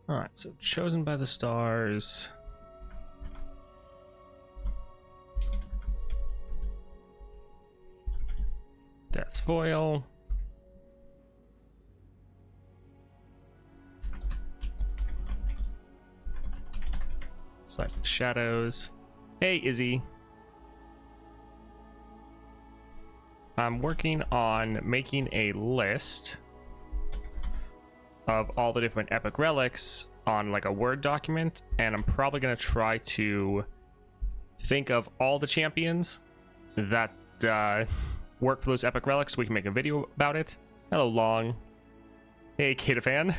All right, so chosen by the stars. That's foil. Select shadows. Hey, Izzy. I'm working on making a list of all the different epic relics on like a Word document, and I'm probably going to try to think of all the champions that work for those epic relics so we can make a video about it. Hello, Long. Hey, Kata fan.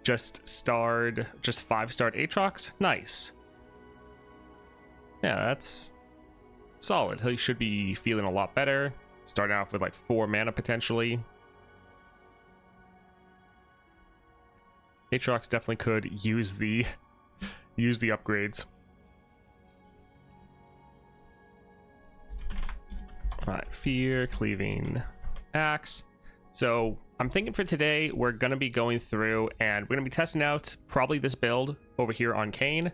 Just 5-starred Aatrox. Nice. Yeah, that's solid. He should be feeling a lot better. Starting off with like 4 mana potentially. Aatrox definitely could use the upgrades. Alright, Fear-Cleaving Axe. So I'm thinking for today we're gonna be going through and we're gonna be testing out probably this build over here on Kayn.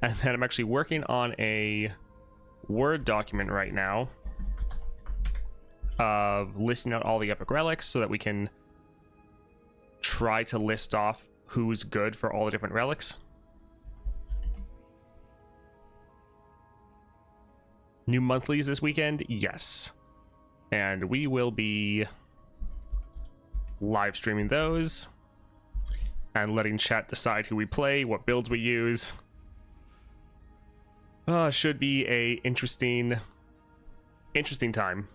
And then I'm actually working on a Word document right now of listing out all the epic relics so that we can try to list off who's good for all the different relics. New monthlies this weekend? Yes. And we will be live streaming those and letting chat decide who we play, what builds we use. Should be a interesting time.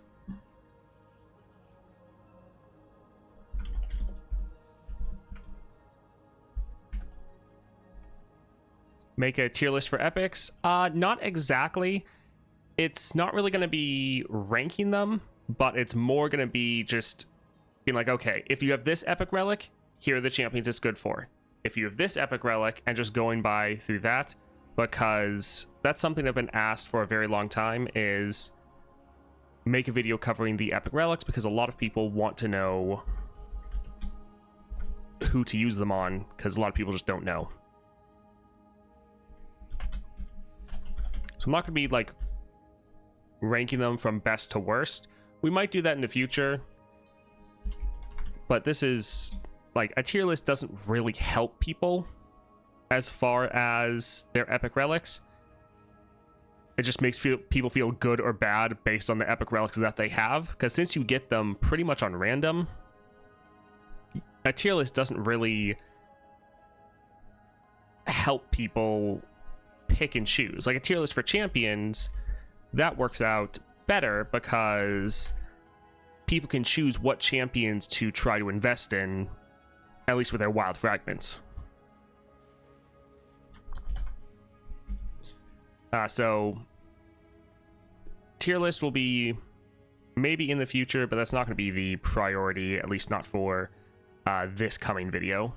Make a tier list for epics? Not exactly. It's not really going to be ranking them, but it's more going to be just being like, okay, if you have this epic relic, here are the champions it's good for. If you have this epic relic, and just going by through that, because that's something I've been asked for a very long time, is make a video covering the epic relics, because a lot of people want to know who to use them on, because a lot of people just don't know. So I'm not going to be like ranking them from best to worst. We might do that in the future, but this is like a tier list doesn't really help people as far as their epic relics. It just makes people feel good or bad based on the epic relics that they have, because since you get them pretty much on random, a tier list doesn't really help people pick and choose. Like a tier list for champions, that works out better because people can choose what champions to try to invest in, at least with their wild fragments. So tier list will be maybe in the future, but that's not going to be the priority, at least not for this coming video.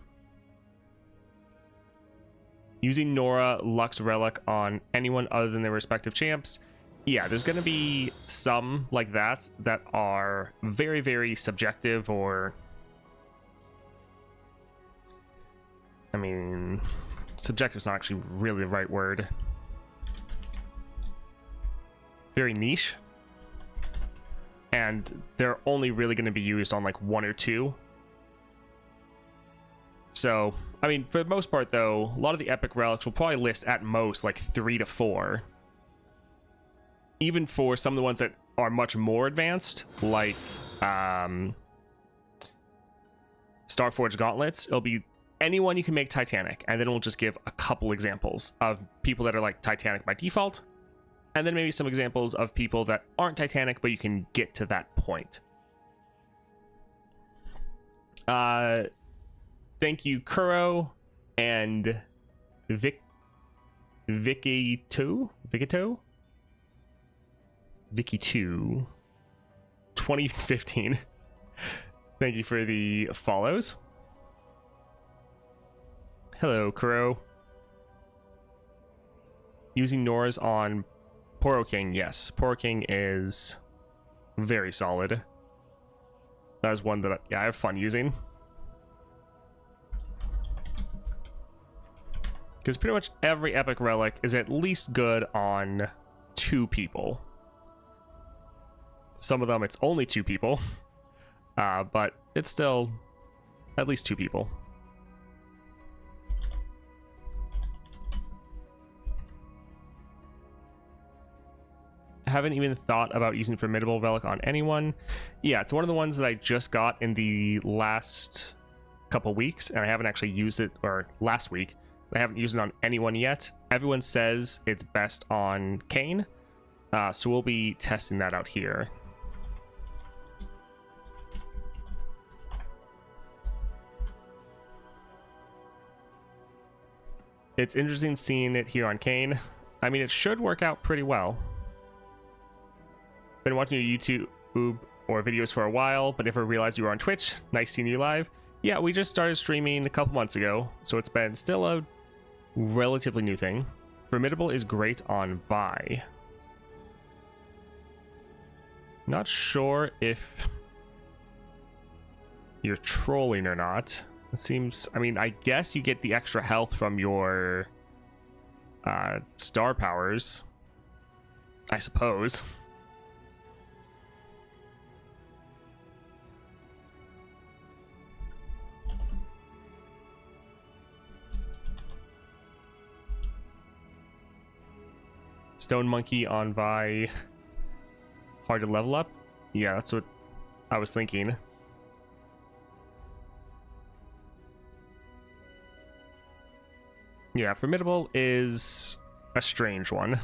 Using Nora, Lux, Relic on anyone other than their respective champs. Yeah, there's going to be some like that are very, very subjective, or I mean, subjective is not actually really the right word. Very niche. And they're only really going to be used on like 1 or 2. So, I mean, for the most part, though, a lot of the epic relics will probably list at most like 3 to 4. Even for some of the ones that are much more advanced, like Starforged Gauntlets, it'll be anyone you can make Titanic, and then we'll just give a couple examples of people that are like Titanic by default, and then maybe some examples of people that aren't Titanic, but you can get to that point. Thank you, Kuro and Vicky 2 2015. Thank you for the follows. Hello, Kuro. Using Nora's on Poro King. Yes, Poro King is very solid. That is one that I have fun using. Because pretty much every epic relic is at least good on 2 people. Some of them it's only 2 people, but it's still at least 2 people. Haven't even thought about using Formidable Relic on anyone. Yeah, it's one of the ones that I just got in the last couple weeks, and I haven't actually used it, or last week. I haven't used it on anyone yet. Everyone says it's best on Kayn, so we'll be testing that out here. It's interesting seeing it here on Kayn. I mean, it should work out pretty well. Been watching your YouTube or videos for a while, but never realized you were on Twitch. Nice seeing you live. Yeah, we just started streaming a couple months ago, so it's been still a relatively new thing. Formidable is great on Vi. Not sure if you're trolling or not. It seems, I mean, I guess you get the extra health from your star powers, I suppose. Stone Monkey on Vi, hard to level up? Yeah, that's what I was thinking. Yeah, Formidable is a strange one.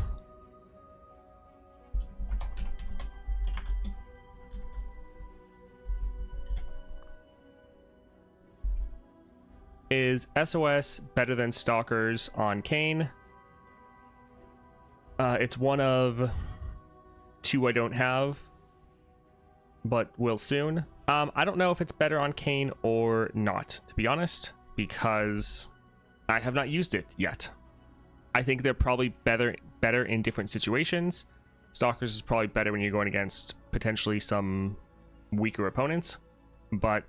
Is SOS better than Stalkers on Kayn? It's one of 2 I don't have, but will soon. I don't know if it's better on Kayn or not, to be honest, because I have not used it yet. I think they're probably better in different situations. Stalkers is probably better when you're going against potentially some weaker opponents, but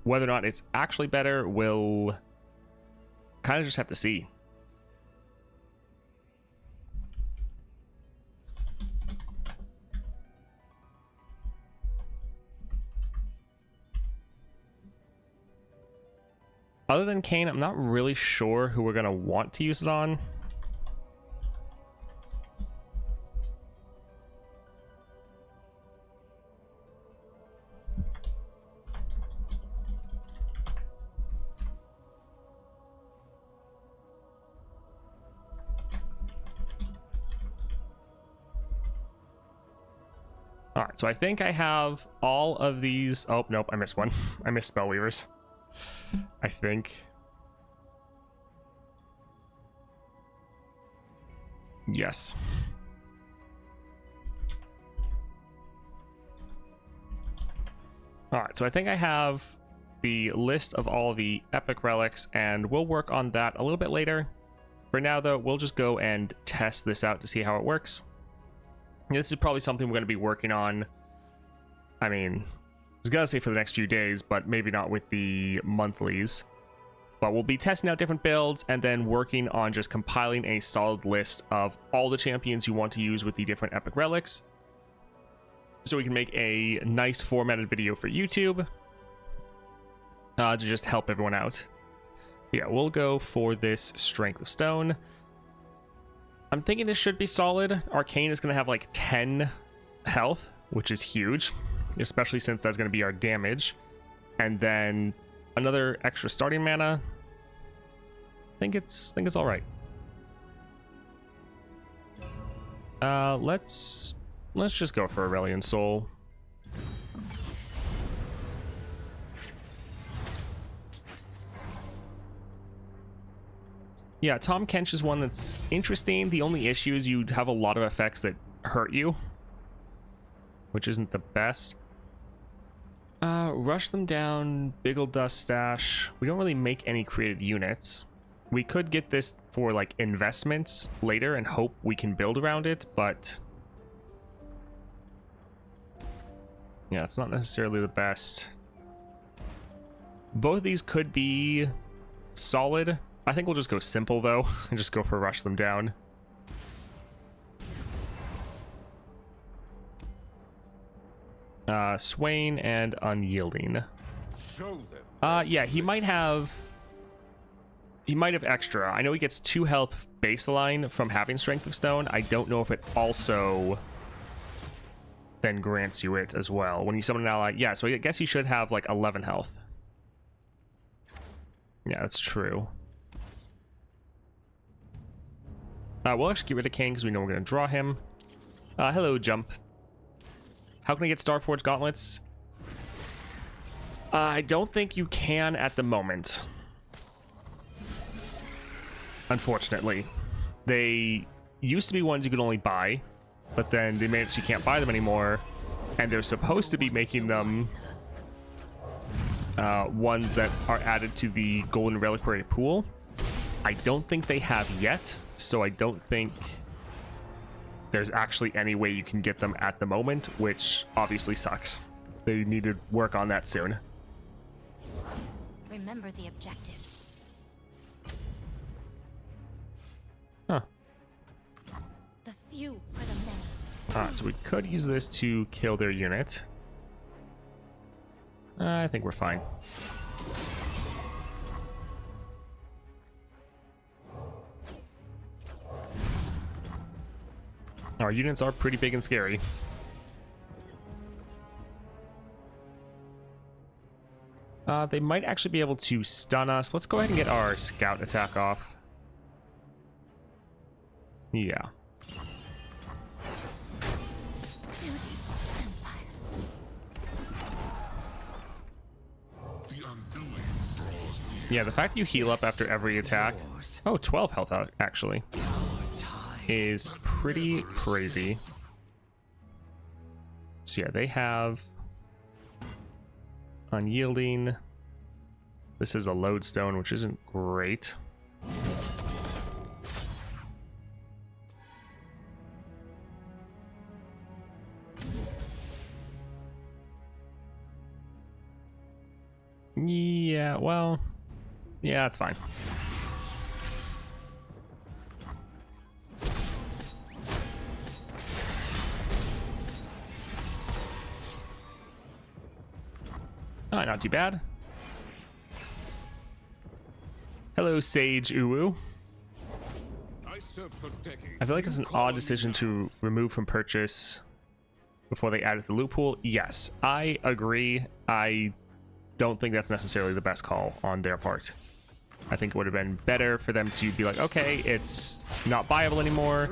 whether or not it's actually better, we'll kind of just have to see. Other than Kayn, I'm not really sure who we're going to want to use it on. Alright, so I think I have all of these. Oh, nope, I missed one. I missed Spell Weavers, I think. Yes. Alright, so I think I have the list of all the epic relics, and we'll work on that a little bit later. For now, though, we'll just go and test this out to see how it works. This is probably something we're going to be working on. I mean, I was going to say for the next few days, but maybe not with the monthlies. But we'll be testing out different builds and then working on just compiling a solid list of all the champions you want to use with the different epic relics, so we can make a nice formatted video for YouTube to just help everyone out. Yeah, we'll go for this Strength of Stone. I'm thinking this should be solid. Arcane is going to have like 10 health, which is huge, especially since that's going to be our damage. And then another extra starting mana. I think it's all right. Let's just go for Aurelion Soul. Yeah, Tom Kench is one that's interesting. The only issue is you'd have a lot of effects that hurt you, which isn't the best. Rush them down, Big Ol' Dust Stash. We don't really make any created units. We could get this for like investments later and hope we can build around it, but yeah, it's not necessarily the best. Both of these could be solid I think we'll just go simple, though, and just go for rush them down. Swain and Unyielding. Yeah, he might have extra. I know he gets 2 health baseline from having Strength of Stone. I don't know if it also then grants you it as well when you summon an ally. Yeah, so I guess he should have like 11 health. Yeah, that's true. We'll actually get rid of King because we know we're going to draw him. Hello, Jump. How can I get Starforged Gauntlets? I don't think you can at the moment. Unfortunately. They used to be ones you could only buy, but then they made it so you can't buy them anymore, and they're supposed to be making them ones that are added to the Golden Reliquary pool. I don't think they have yet, so I don't think there's actually any way you can get them at the moment, which obviously sucks. They need to work on that soon. Remember the objectives. Huh. The few for the many. Alright, so we could use this to kill their unit. I think we're fine. Our units are pretty big and scary. They might actually be able to stun us. Let's go ahead and get our scout attack off. Yeah. Yeah, the fact that you heal up after every attack... Oh, 12 health out, actually. Is pretty crazy. So yeah, they have Unyielding. This is a lodestone, which isn't great. Yeah, well, yeah, that's fine. Alright, not too bad. Hello, Sage Uwu. I feel like it's an odd decision to remove from purchase before they add it to the loot pool. Yes, I agree. I don't think that's necessarily the best call on their part. I think it would have been better for them to be like, okay, it's not buyable anymore,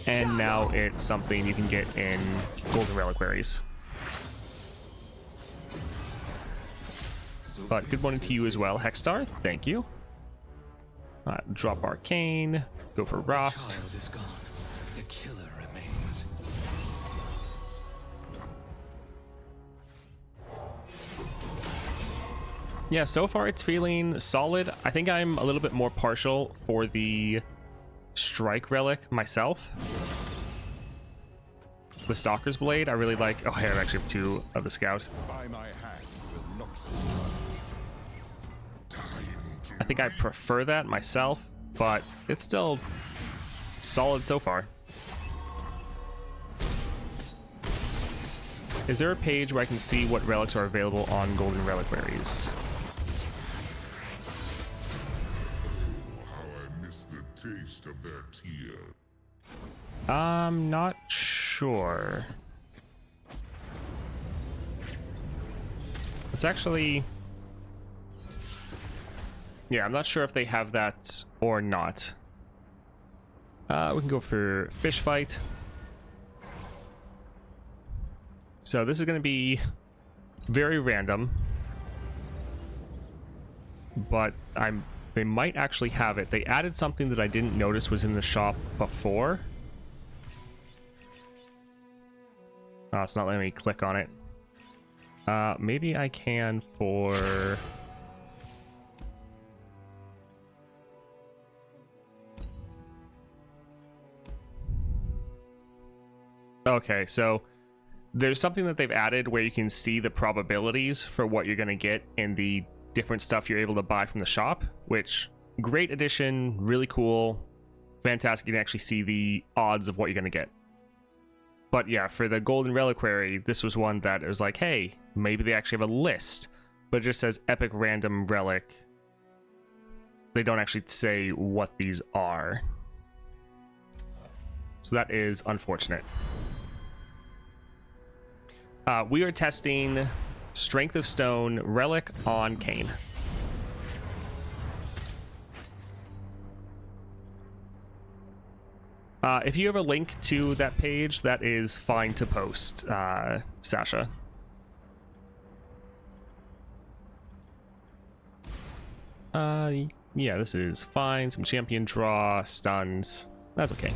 and now it's something you can get in Golden Reliquaries. But good morning to you as well, Hexstar. Thank you. Drop Arcane. Go for Rost. The killer remains. Yeah, so far it's feeling solid. I think I'm a little bit more partial for the Strike Relic myself. The Stalker's Blade, I really like. Oh, hey, I actually have 2 of the Scout. I think I prefer that myself, but it's still solid so far. Is there a page where I can see what relics are available on Golden Reliquaries? How I miss the taste of their tear. I'm not sure. It's actually... Yeah, I'm not sure if they have that or not. We can go for Fish Fight. So this is going to be very random, but they might actually have it. They added something that I didn't notice was in the shop before. Oh, it's not letting me click on it. Maybe I can for... Okay, so there's something that they've added where you can see the probabilities for what you're going to get in the different stuff you're able to buy from the shop, which great addition, really cool, fantastic. You can actually see the odds of what you're going to get. But yeah, for the Golden Reliquary, this was one that it was like, hey, maybe they actually have a list, but it just says Epic Random Relic. They don't actually say what these are. So that is unfortunate. We are testing Strength of Stone Relic on Kayn. If you have a link to that page, that is fine to post, Sasha. Yeah, this is fine. Some champion draw, stuns. That's okay.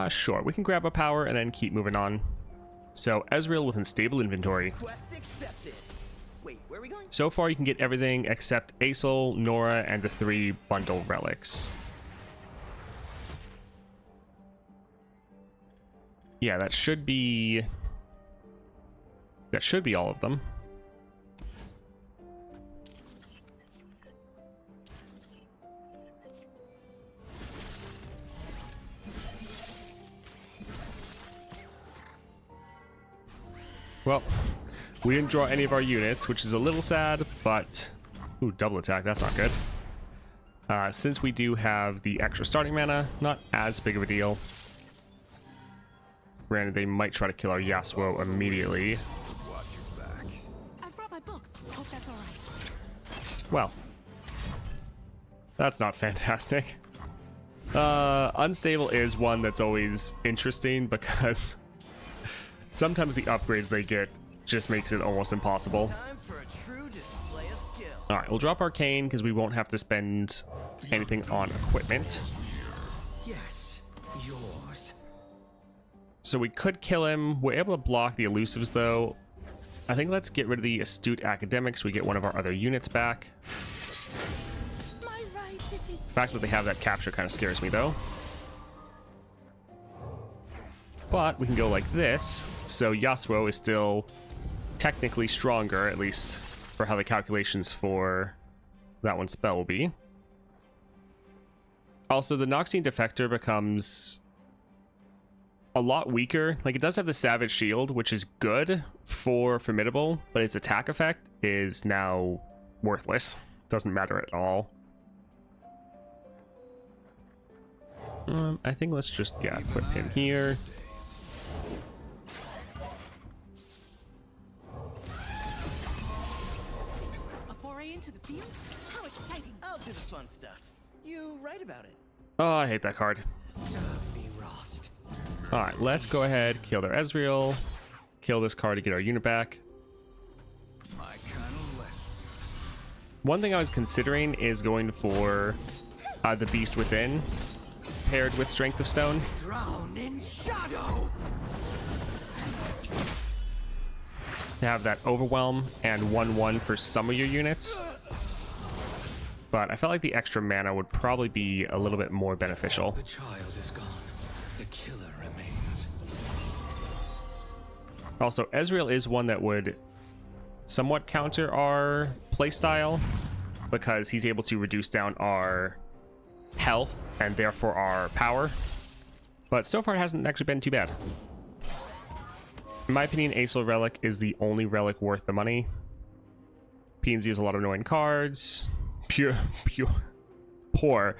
Sure. We can grab a power and then keep moving on. So, Ezreal with unstable inventory. Quest accepted. Wait, where are we going? So far, you can get everything except Asel, Nora, and the 3 bundle relics. Yeah, that should be all of them. Well, we didn't draw any of our units, which is a little sad, but... Ooh, double attack, that's not good. Since we do have the extra starting mana, not as big of a deal. Granted, they might try to kill our Yasuo immediately. Watch your back. I brought my books. Hope that's all right. Well, that's not fantastic. Unstable is one that's always interesting because sometimes the upgrades they get just makes it almost impossible. Time for a true display of skill. Alright, we'll drop Arcane because we won't have to spend anything on equipment. Yes, yours. So we could kill him. We're able to block the elusives though. I think let's get rid of the Astute Academics. We get one of our other units back. My right to be. The fact that they have that capture kind of scares me though. But we can go like this. So Yasuo is still technically stronger, at least for how the calculations for that one spell will be. Also, the Noxian Defector becomes a lot weaker. Like, it does have the Savage Shield, which is good for Formidable, but its attack effect is now worthless. Doesn't matter at all. I think let's just, yeah, equip him here. A foray into the field? How exciting! I'll do the fun stuff. You write about it. Oh, I hate that card. Serve me, Rost. Alright, let's go ahead, kill their Ezreal, kill this card to get our unit back. My kind of lessons. One thing I was considering is going for the Beast Within, paired with Strength of Stone. Drown in shadow. To have that Overwhelm and 1/1 for some of your units. But I felt like the extra mana would probably be a little bit more beneficial. The child is gone. The killer remains. Also, Ezreal is one that would somewhat counter our playstyle because he's able to reduce down our health and therefore our power. But so far it hasn't actually been too bad. In my opinion, Acel Relic is the only relic worth the money. PNZ has a lot of annoying cards. Poor.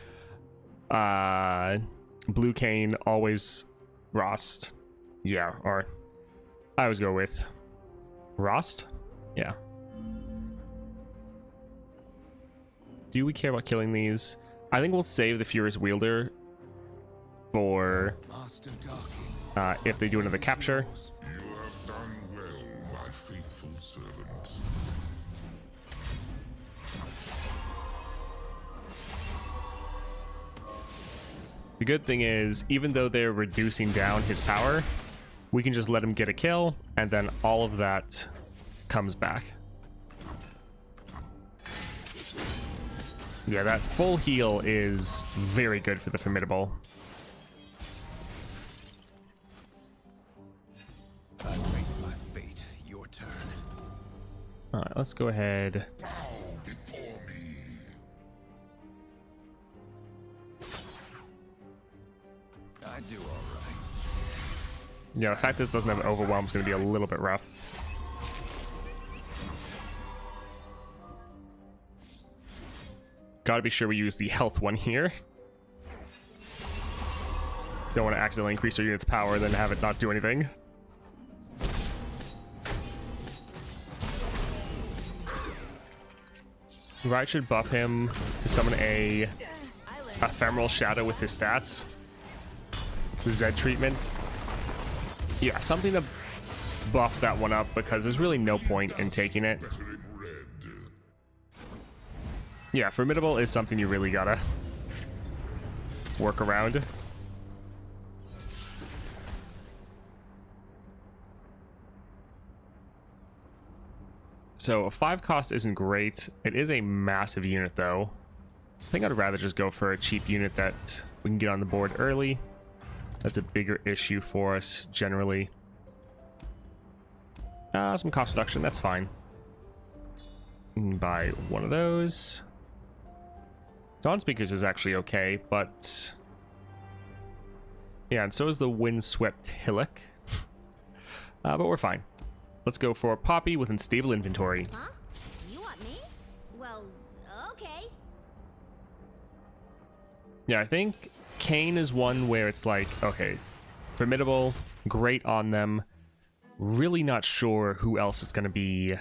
Blue Kayn, always Rost. Yeah, or I always go with Rost. Yeah. Do we care about killing these? I think we'll save the Furious Wielder for Master Darking. if they do another capture. You have done well, my faithful servant. The good thing is, even though they're reducing down his power, we can just let him get a kill, and then all of that comes back. Yeah, that full heal is very good for the Formidable. I face my fate. Your turn. All right, let's go ahead. Bow before me. I do all right. Yeah, the fact this doesn't have overwhelm is going to be a little bit rough. Got to be sure we use the health one here. Don't want to accidentally increase our unit's power, then have it not do anything. Right, should buff him to summon a ephemeral shadow with his stats. The Z treatment. Yeah, something to buff that one up because there's really no point in taking it. Yeah, Formidable is something you really gotta work around. So a 5 cost isn't great. It is a massive unit though. I think I'd rather just go for a cheap unit that we can get on the board early. That's a bigger issue for us generally. Some cost reduction, that's fine. We can buy one of those. Dawn Speakers is actually okay, but yeah, and so is the Windswept Hillock. But we're fine. Let's go for Poppy with unstable inventory. Huh? You want me? Well, okay. Yeah, I think Kayn is one where it's like, okay, Formidable, great on them. Really not sure who else it's going to be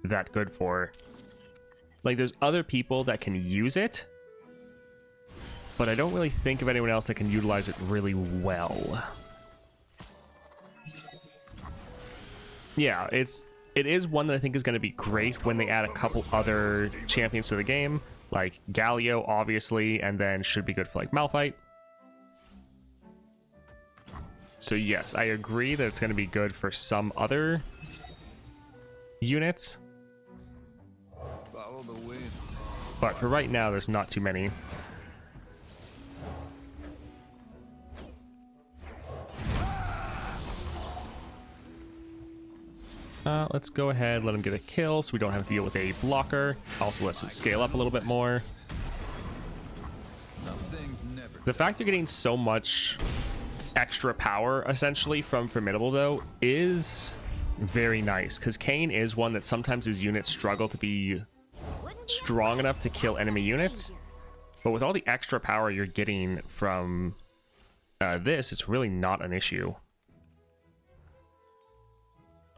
that good for. Like, there's other people that can use it, but I don't really think of anyone else that can utilize it really well. Yeah, it is one that I think is going to be great when they add a couple other champions to the game, like Galio, obviously, and then should be good for like Malphite. So yes, I agree that it's going to be good for some other units. Follow the wind. But for right now, there's not too many. Let's go ahead, let him get a kill so we don't have to deal with a blocker. Also lets him scale up a little bit more. Some things never. The fact you're getting so much extra power, essentially, from Formidable, though, is very nice. Because Kayn is one that sometimes his units struggle to be strong enough to kill enemy units. But with all the extra power you're getting from this, it's really not an issue.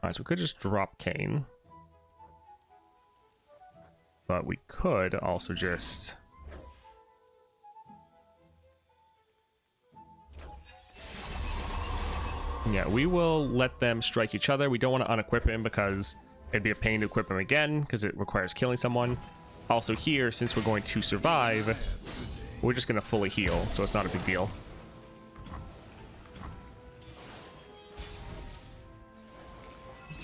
Alright, so we could just drop Kayn. But we could also just... yeah, we will let them strike each other. We don't want to unequip him because it'd be a pain to equip him again because it requires killing someone. Also here, since we're going to survive, we're just going to fully heal, so it's not a big deal.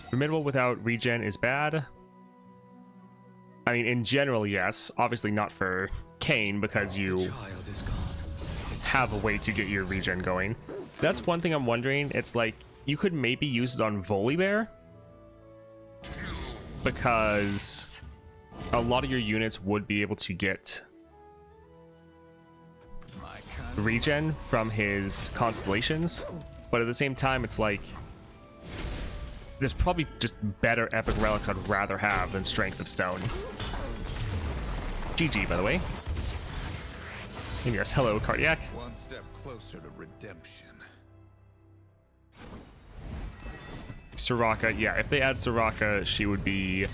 Formidable without regen is bad. I mean, in general, yes. Obviously not for Kayn because you Child is gone. have a way to get your regen going. That's one thing I'm wondering. It's like, you could maybe use it on Volibear, because a lot of your units would be able to get My kind of regen from his constellations, but at the same time, it's like, there's probably just better epic relics I'd rather have than Strength of Stone. GG, by the way. And yes, hello, Cardiac. one step closer to redemption. Soraka, yeah, if they add Soraka, she would be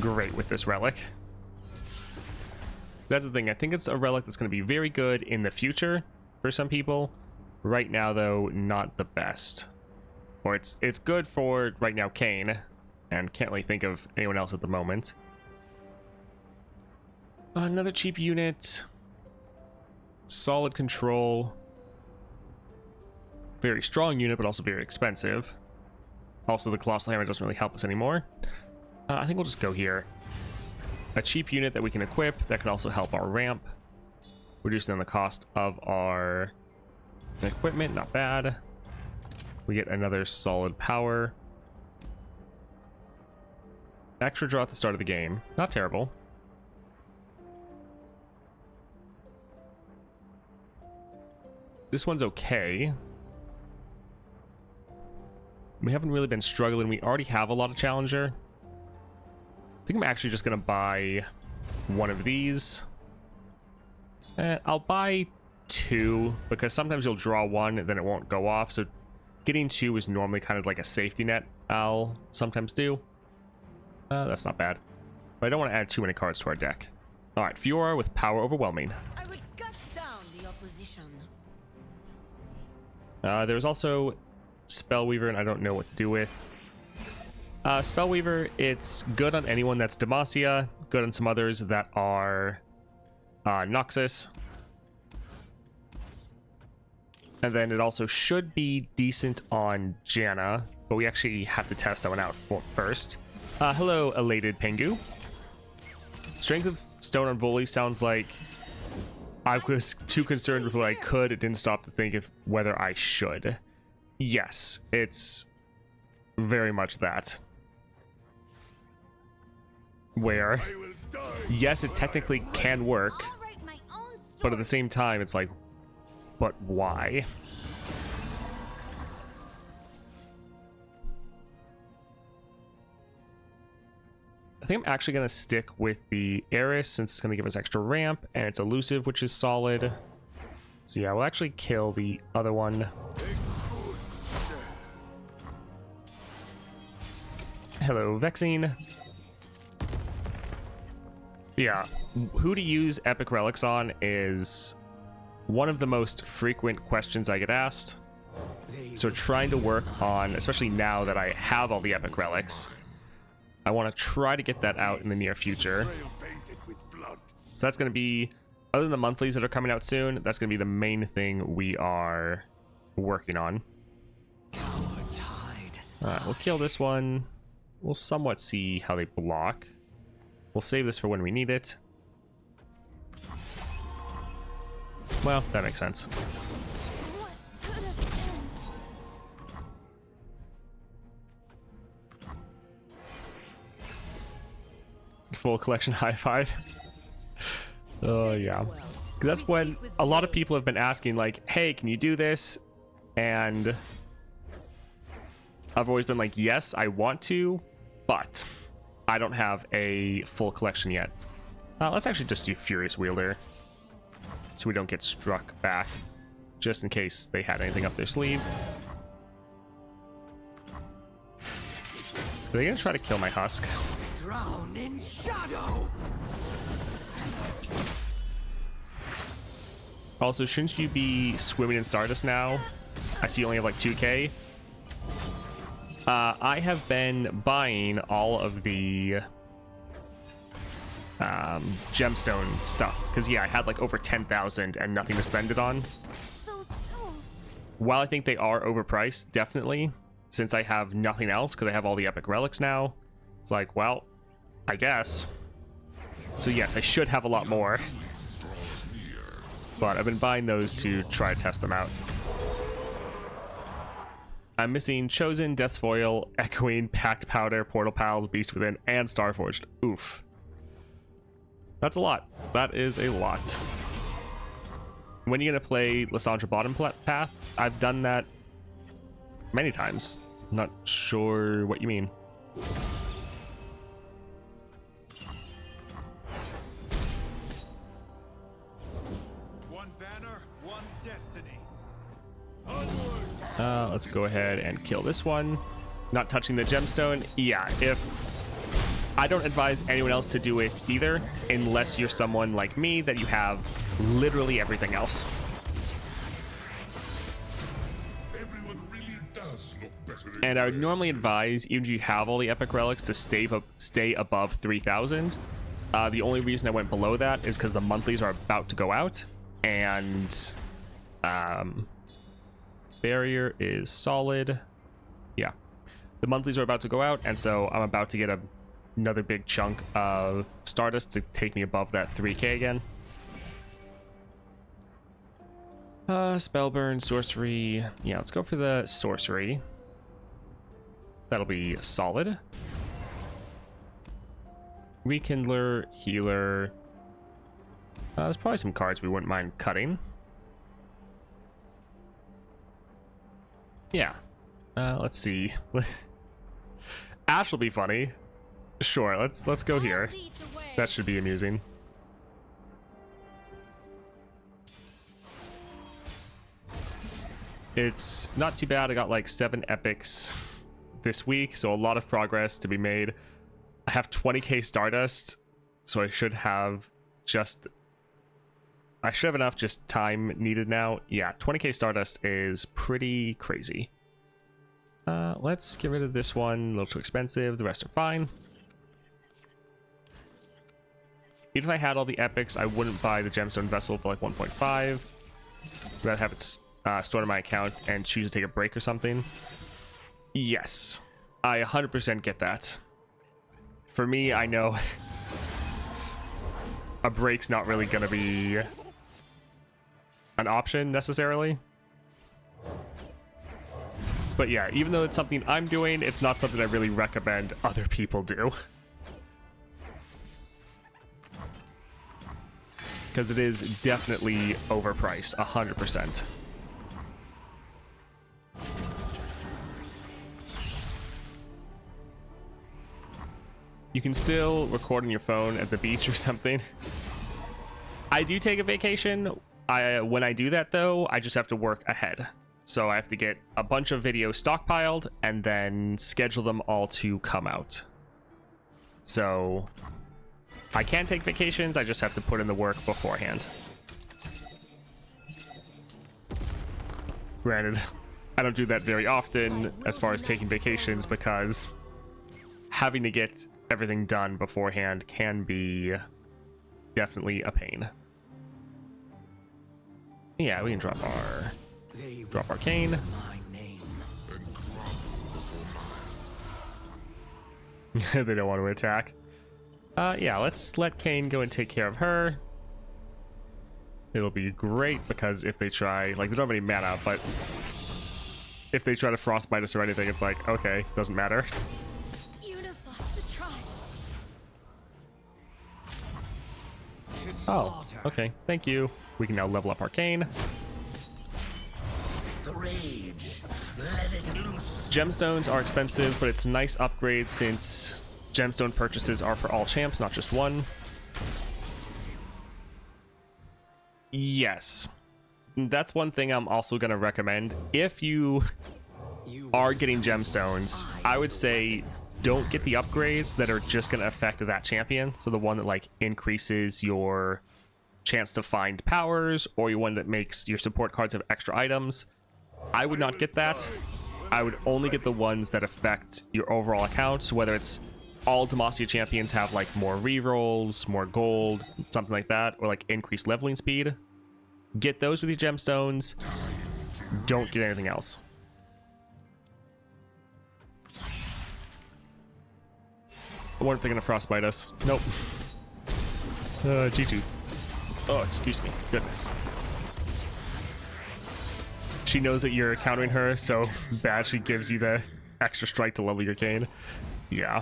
great with this relic. That's the thing, I think it's a relic that's going to be very good in the future for some people. Right now, though, not the best. Or it's good for, right now, Kayn, and can't really think of anyone else at the moment. Another cheap unit. Solid control. Very strong unit, but also very expensive. Also, the Colossal Hammer doesn't really help us anymore. I think we'll just go here. A cheap unit that we can equip that can also help our ramp. Reducing the cost of our equipment, not bad. We get another solid power. Extra draw at the start of the game. Not terrible. This one's okay. We haven't really been struggling. We already have a lot of Challenger. I think I'm actually just going to buy one of these. I'll buy 2 because sometimes you'll draw 1 and then it won't go off. So getting 2 is normally kind of like a safety net I'll sometimes do. That's not bad. But I don't want to add too many cards to our deck. Alright, Fiora with Power Overwhelming. I would gut down the opposition. There's also Spellweaver, and I don't know what to do with. Spellweaver, it's good on anyone that's Demacia, good on some others that are Noxus. And then it also should be decent on Janna, but we actually have to test that one out first. Hello, Elated Pengu. Strength of Stone on Volley sounds like I was too concerned with what I could. It didn't stop to think of whether I should. Yes, it's very much that. Where, yes, it technically can work, I'll write my own story. but at the same time, it's like, but why? I think I'm actually going to stick with the Eris since it's going to give us extra ramp, and it's elusive, which is solid. So yeah, we'll actually kill the other one. Hello, Vexing. Yeah, who to use Epic Relics on is one of the most frequent questions I get asked. So trying to work on, especially now that I have all the Epic Relics, I want to try to get that out in the near future. So that's going to be, other than the monthlies that are coming out soon, that's going to be the main thing we are working on. Alright, we'll kill this one. We'll somewhat see how they block. We'll save this for when we need it. Well, that makes sense. Full collection high five. Oh yeah, 'cause that's when a lot of people have been asking, like, hey, can you do this? And I've always been like, yes, I want to, but I don't have a full collection yet. Let's actually just do Furious Wielder so we don't get struck back, just in case they had anything up their sleeve. Are they gonna try to kill my Husk? Drown in shadow. Also, shouldn't you be swimming in Stardust now? I see you only have like 2k. I have been buying all of the gemstone stuff because yeah, I had like over 10,000 and nothing to spend it on. So soon. While I think they are overpriced, definitely, since I have nothing else because I have all the epic relics now, it's like, well, I guess. So yes, I should have a lot more, but I've been buying those to try to test them out. I'm missing Chosen, Death's Foil, Echoing, Packed Powder, Portal Pals, Beast Within, and Starforged. Oof. That's a lot. That is a lot. When are you going to play Lysandra Bottom Path? I've done that many times. Not sure what you mean. One banner, one destiny. Let's go ahead and kill this one. Not touching the gemstone. Yeah, if I don't advise anyone else to do it either, unless you're someone like me that you have literally everything else. Everyone really does look better. And I would normally advise, even if you have all the epic relics, to stay above 3,000. The only reason I went below that is because the monthlies are about to go out, and barrier is solid. Yeah, the monthlies are about to go out, and so I'm about to get another big chunk of Stardust to take me above that 3k again. Spellburn, sorcery. Yeah, let's go for the sorcery. That'll be solid. Rekindler, Healer. There's probably some cards we wouldn't mind cutting. Yeah. Let's see. Ashe will be funny. Sure, let's go here. That should be amusing. It's not too bad. I got like 7 epics this week, so a lot of progress to be made. I have 20k Stardust, so I should have enough just time needed now. Yeah, 20k Stardust is pretty crazy. Let's get rid of this one. A little too expensive. The rest are fine. Even if I had all the epics, I wouldn't buy the Gemstone Vessel for like 1.5. Rather have it stored in my account and choose to take a break or something. Yes, I 100% get that. For me, I know a break's not really going to be an option necessarily. But yeah, even though it's something I'm doing, it's not something I really recommend other people do. Because it is definitely overpriced, 100%. You can still record on your phone at the beach or something. I do take a vacation. When I do that, though, I just have to work ahead. So I have to get a bunch of videos stockpiled and then schedule them all to come out. So I can take vacations, I just have to put in the work beforehand. Granted, I don't do that very often as far as taking vacations, because having to get everything done beforehand can be definitely a pain. Yeah, we can drop Arcane. They don't want to attack. Yeah, let's let Kayn go and take care of her. It'll be great, because if they try, like, they don't have any mana, but if they try to frostbite us or anything, it's like, okay, doesn't matter. Oh, okay, thank you. We can now level up Arcane. The rage. Let it loose. Gemstones are expensive, but it's a nice upgrade since gemstone purchases are for all champs, not just one. Yes. That's one thing I'm also going to recommend. If you are getting gemstones, I would say don't get the upgrades that are just going to affect that champion. So the one that like increases your chance to find powers, or your one that makes your support cards have extra items. I would not get that. I would only get the ones that affect your overall account. So whether it's all Demacia champions have like more rerolls, more gold, something like that, or like increased leveling speed. Get those with your gemstones. Don't get anything else. I wonder if they're gonna frostbite us. Nope. G2. Oh, excuse me. Goodness. She knows that you're countering her, so bad she gives you the extra strike to level your Kayn. Yeah.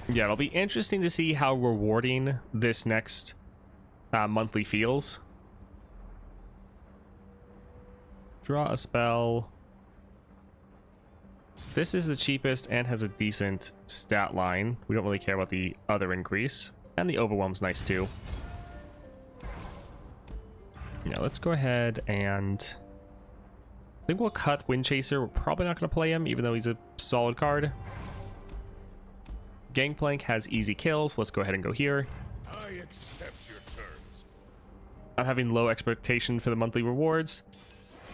Yeah, it'll be interesting to see how rewarding this next monthly feels. Draw a spell. This is the cheapest and has a decent stat line. We don't really care about the other increase. And the overwhelm's nice too. Yeah, let's go ahead and I think we'll cut Windchaser. We're probably not going to play him, even though he's a solid card. Gangplank has easy kills. Let's go ahead and go here. I accept your terms. I'm having low expectation for the monthly rewards.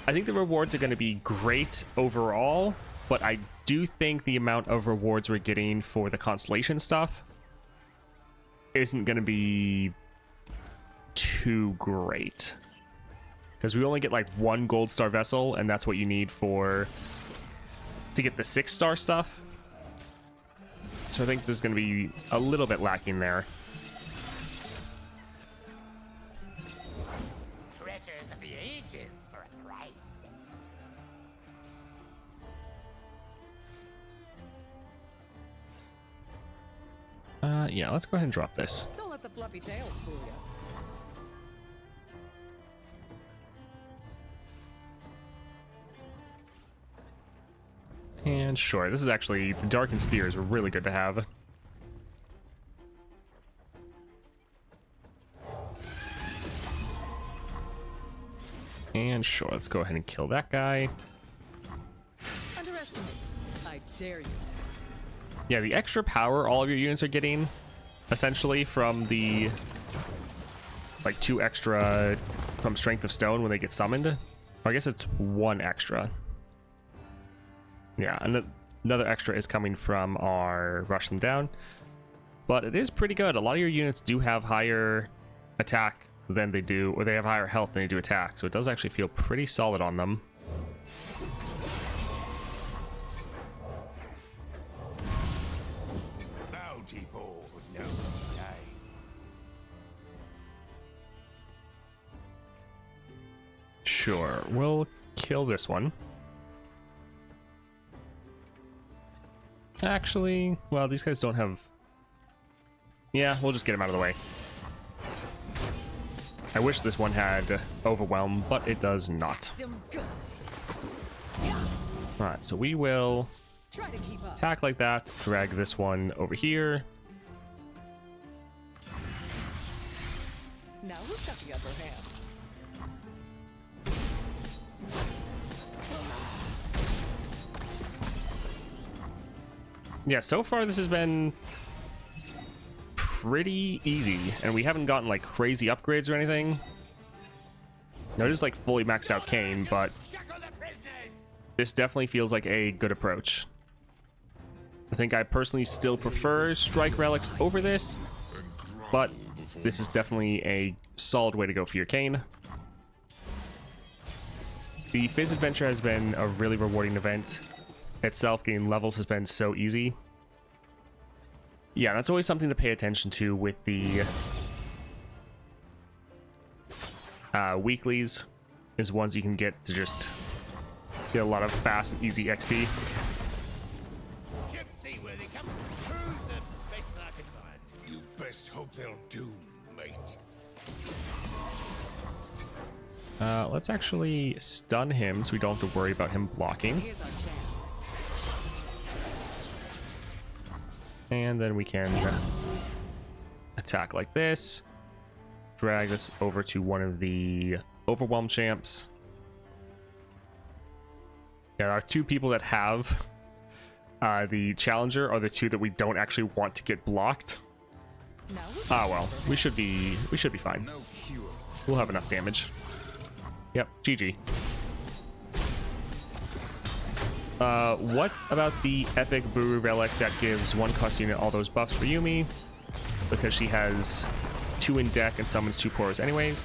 I think the rewards are going to be great overall, but I do think the amount of rewards we're getting for the constellation stuff isn't going to be too great. Because we only get like 1 gold star vessel, and that's what you need to get the 6-star stuff. So I think there's going to be a little bit lacking there. Treasures of the ages for a price. Yeah, let's go ahead and drop this. Don't let the fluffy tails fool you. And sure, this is actually, the Darkened Spear is really good to have. And sure, let's go ahead and kill that guy. Underestimate. I dare you. Yeah, the extra power all of your units are getting, essentially, from the, like, 2 extra from Strength of Stone when they get summoned. Or I guess it's 1 extra. Yeah, another extra is coming from our Rush Them Down. But it is pretty good. A lot of your units do have higher attack than they do, or they have higher health than they do attack. So it does actually feel pretty solid on them. Bounty board, no die. Sure, we'll kill this one. Actually, well, these guys don't have... Yeah, we'll just get him out of the way. I wish this one had Overwhelm, but it does not. Alright, so we will Try to keep up. attack like that, drag this one over here. Now who's got the upper hand? Yeah, so far this has been pretty easy, and we haven't gotten like crazy upgrades or anything. No, just like fully maxed out Kane, but this definitely feels like a good approach. I think I personally still prefer Strike Relics over this, but this is definitely a solid way to go for your Kane. The Phase Adventure has been a really rewarding event. Itself, getting levels has been so easy. Yeah, that's always something to pay attention to with the weeklies, is ones you can get to just get a lot of fast and easy XP. You best hope they'll do, mate. Let's actually stun him so we don't have to worry about him blocking. Here's our chance. And then we can attack like this. Drag this over to one of the Overwhelm champs. Yeah, our 2 people that have the Challenger are the 2 that we don't actually want to get blocked. Now who's Ah well, we should be fine. No cure. We'll have enough damage. Yep, GG. What about the epic Buhru relic that gives 1 cost unit all those buffs for Yuumi? Because she has 2 in deck and summons 2 Poros anyways.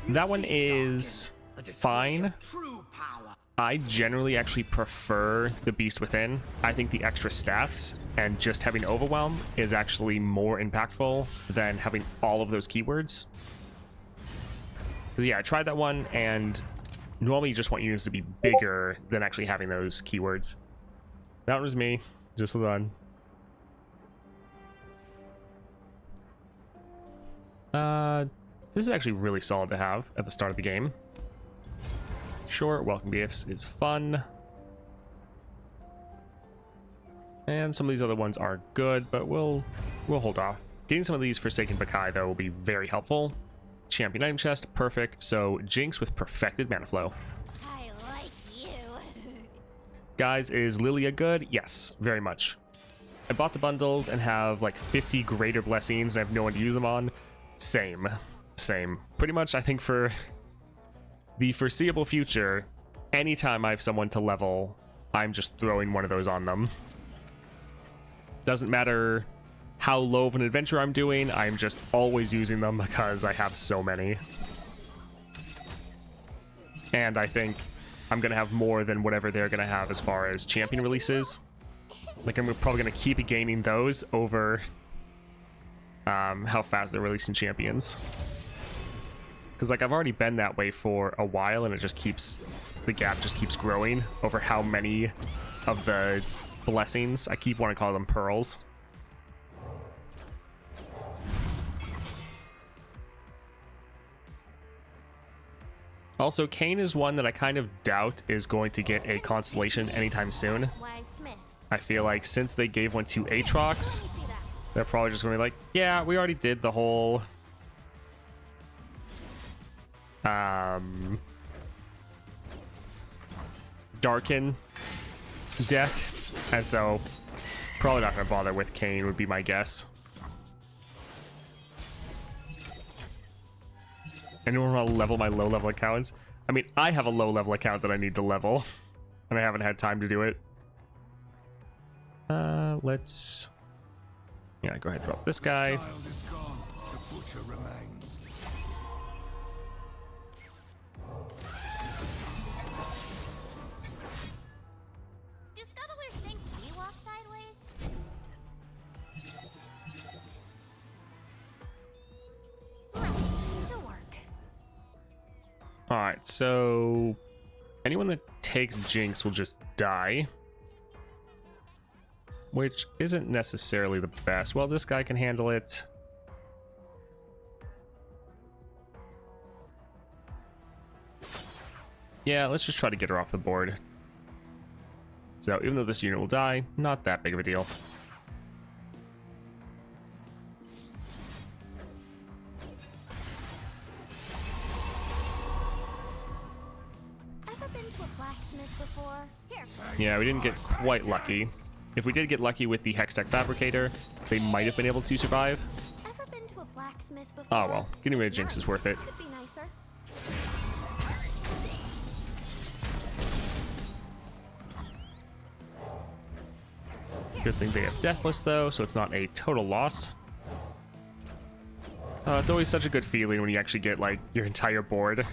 That one is fine. true power? I generally actually prefer the Beast Within. I think the extra stats and just having Overwhelm is actually more impactful than having all of those keywords. Because yeah, I tried that one, and normally you just want units to be bigger than actually having those keywords. That was me. Just hold on. This is actually really solid to have at the start of the game. Sure, welcome gifts is fun. And some of these other ones are good, but we'll hold off. Getting some of these Forsaken Bakai, though, will be very helpful. Champion item chest, perfect. So Jinx with perfected mana flow. I like you. Guys, is Lilia good? Yes, very much. I bought the bundles and have like 50 greater blessings and I have no one to use them on. Same. Pretty much, I think for the foreseeable future, anytime I have someone to level, I'm just throwing one of those on them. Doesn't matter how low of an adventure I'm doing, I'm just always using them because I have so many. And I think I'm going to have more than whatever they're going to have as far as champion releases. Like, I'm probably going to keep gaining those over how fast they're releasing champions. Because, like, I've already been that way for a while, and it just keeps... the gap just keeps growing over how many of the blessings, I keep wanting to call them pearls, Also, Kayn is one that I kind of doubt is going to get a constellation anytime soon. Why, Smith? I feel like since they gave one to Aatrox, Let me see that. they're probably just going to be like, yeah, we already did the whole Darken deck, and so probably not going to bother with Kayn would be my guess. Anyone want to level my low level accounts? I mean, I have a low level account that I need to level, and I haven't had time to do it. Let's... Yeah, go ahead and drop this guy. Child is gone. The butcher remains. Do scuttlers think we walk sideways? Right, to work. Alright, so... anyone that takes Jinx will just die. Which isn't necessarily the best. Well, this guy can handle it. Yeah, let's just try to get her off the board. So even though this unit will die, not that big of a deal. Ever been to a blacksmith before? Here. Yeah, we didn't get quite lucky. If we did get lucky with the Hextech Fabricator, they might have been able to survive. Ever been to a blacksmith before? Oh well, getting rid of Jinx is worth it. Could be nicer. Good thing they have Deathless though, so it's not a total loss. It's always such a good feeling when you actually get like your entire board,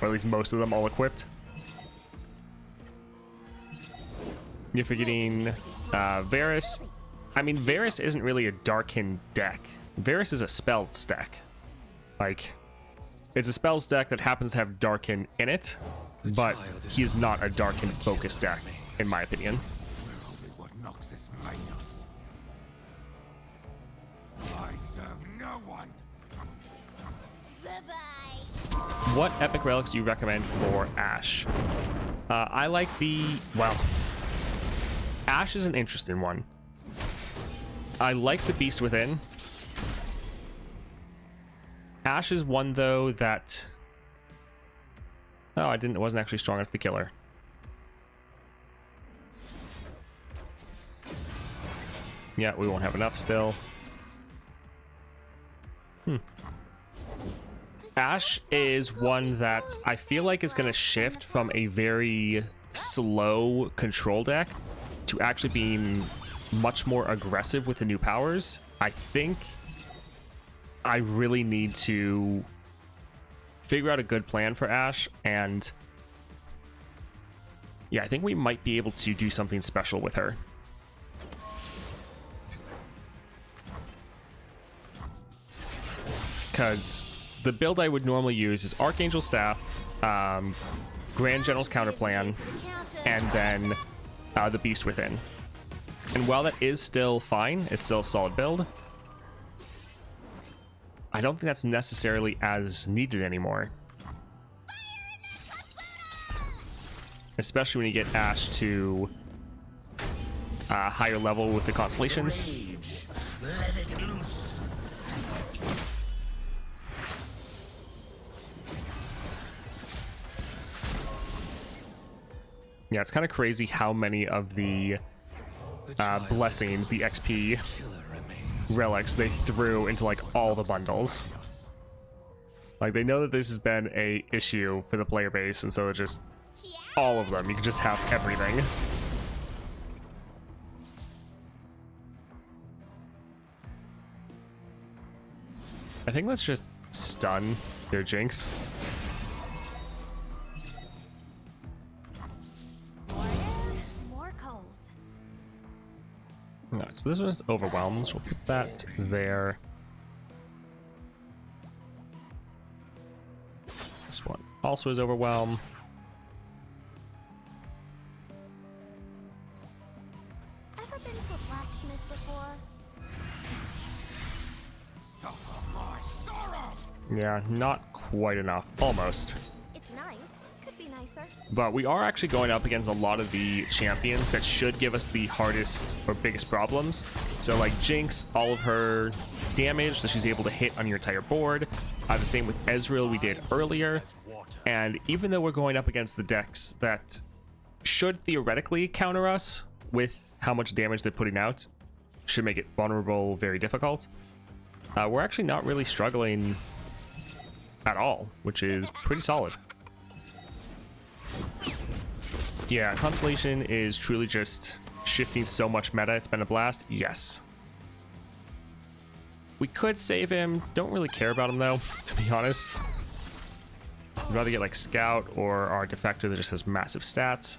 or at least most of them all equipped. You're forgetting Varus. I mean, Varus isn't really a Darken deck. Varus is a spells deck. Like, it's a spells deck that happens to have Darken in it, but he is not a Darken focused deck, in my opinion. We're only what Noxus made us. I serve no one. Bye-bye. What epic relics do you recommend for Ashe? I like the... well... Ashe is an interesting one. I like the Beast Within. Ashe is one though that... oh, it wasn't actually strong enough to kill her. Yeah, we won't have enough still. Ashe is one that I feel like is going to shift from a very slow control deck to actually being much more aggressive with the new powers. I think I really need to figure out a good plan for Ashe, and yeah, I think we might be able to do something special with her. Because the build I would normally use is Archangel Staff, Grand General's Counter Plan, and then the Beast Within. And while that is still fine, it's still a solid build, I don't think that's necessarily as needed anymore. Especially when you get Ashe to a higher level with the constellations. Rage. Let it loose. Yeah, it's kind of crazy how many of the blessings, the XP relics, they threw into like all the bundles. Like, they know that this has been a issue for the player base, and so it's just all of them. You can just have everything. I think let's just stun their Jinx. More coals. Alright, so this one's overwhelmed, so we'll put that there. This one also is overwhelmed. Ever been to a blacksmith before? Suffer my sorrow. Yeah, not quite enough. Almost. It's nicer. But we are actually going up against a lot of the champions that should give us the hardest or biggest problems. So like Jinx, all of her damage, so she's able to hit on your entire board. The same with Ezreal we did earlier. And even though we're going up against the decks that should theoretically counter us with how much damage they're putting out, should make it vulnerable very difficult, we're actually not really struggling at all, which is pretty solid. Yeah, Constellation is truly just shifting so much meta. It's been a blast. Yes. We could save him. Don't really care about him though, to be honest. I'd rather get like Scout or our Defector that just has massive stats.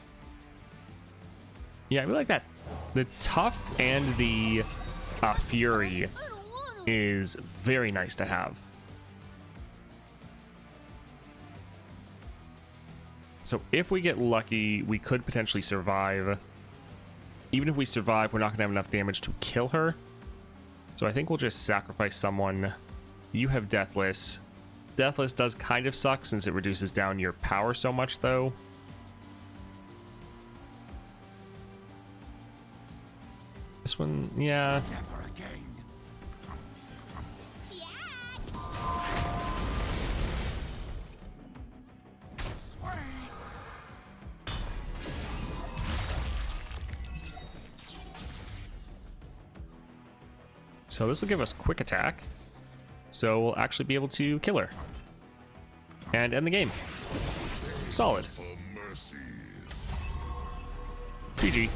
Yeah, I really like that. The Tough and the Fury is very nice to have. So if we get lucky, we could potentially survive. Even if we survive, we're not going to have enough damage to kill her. So I think we'll just sacrifice someone. You have Deathless. Deathless does kind of suck since it reduces down your power so much, though. This one, yeah. Never again. So this will give us quick attack. So we'll actually be able to kill her. And end the game. Solid. For mercy. GG.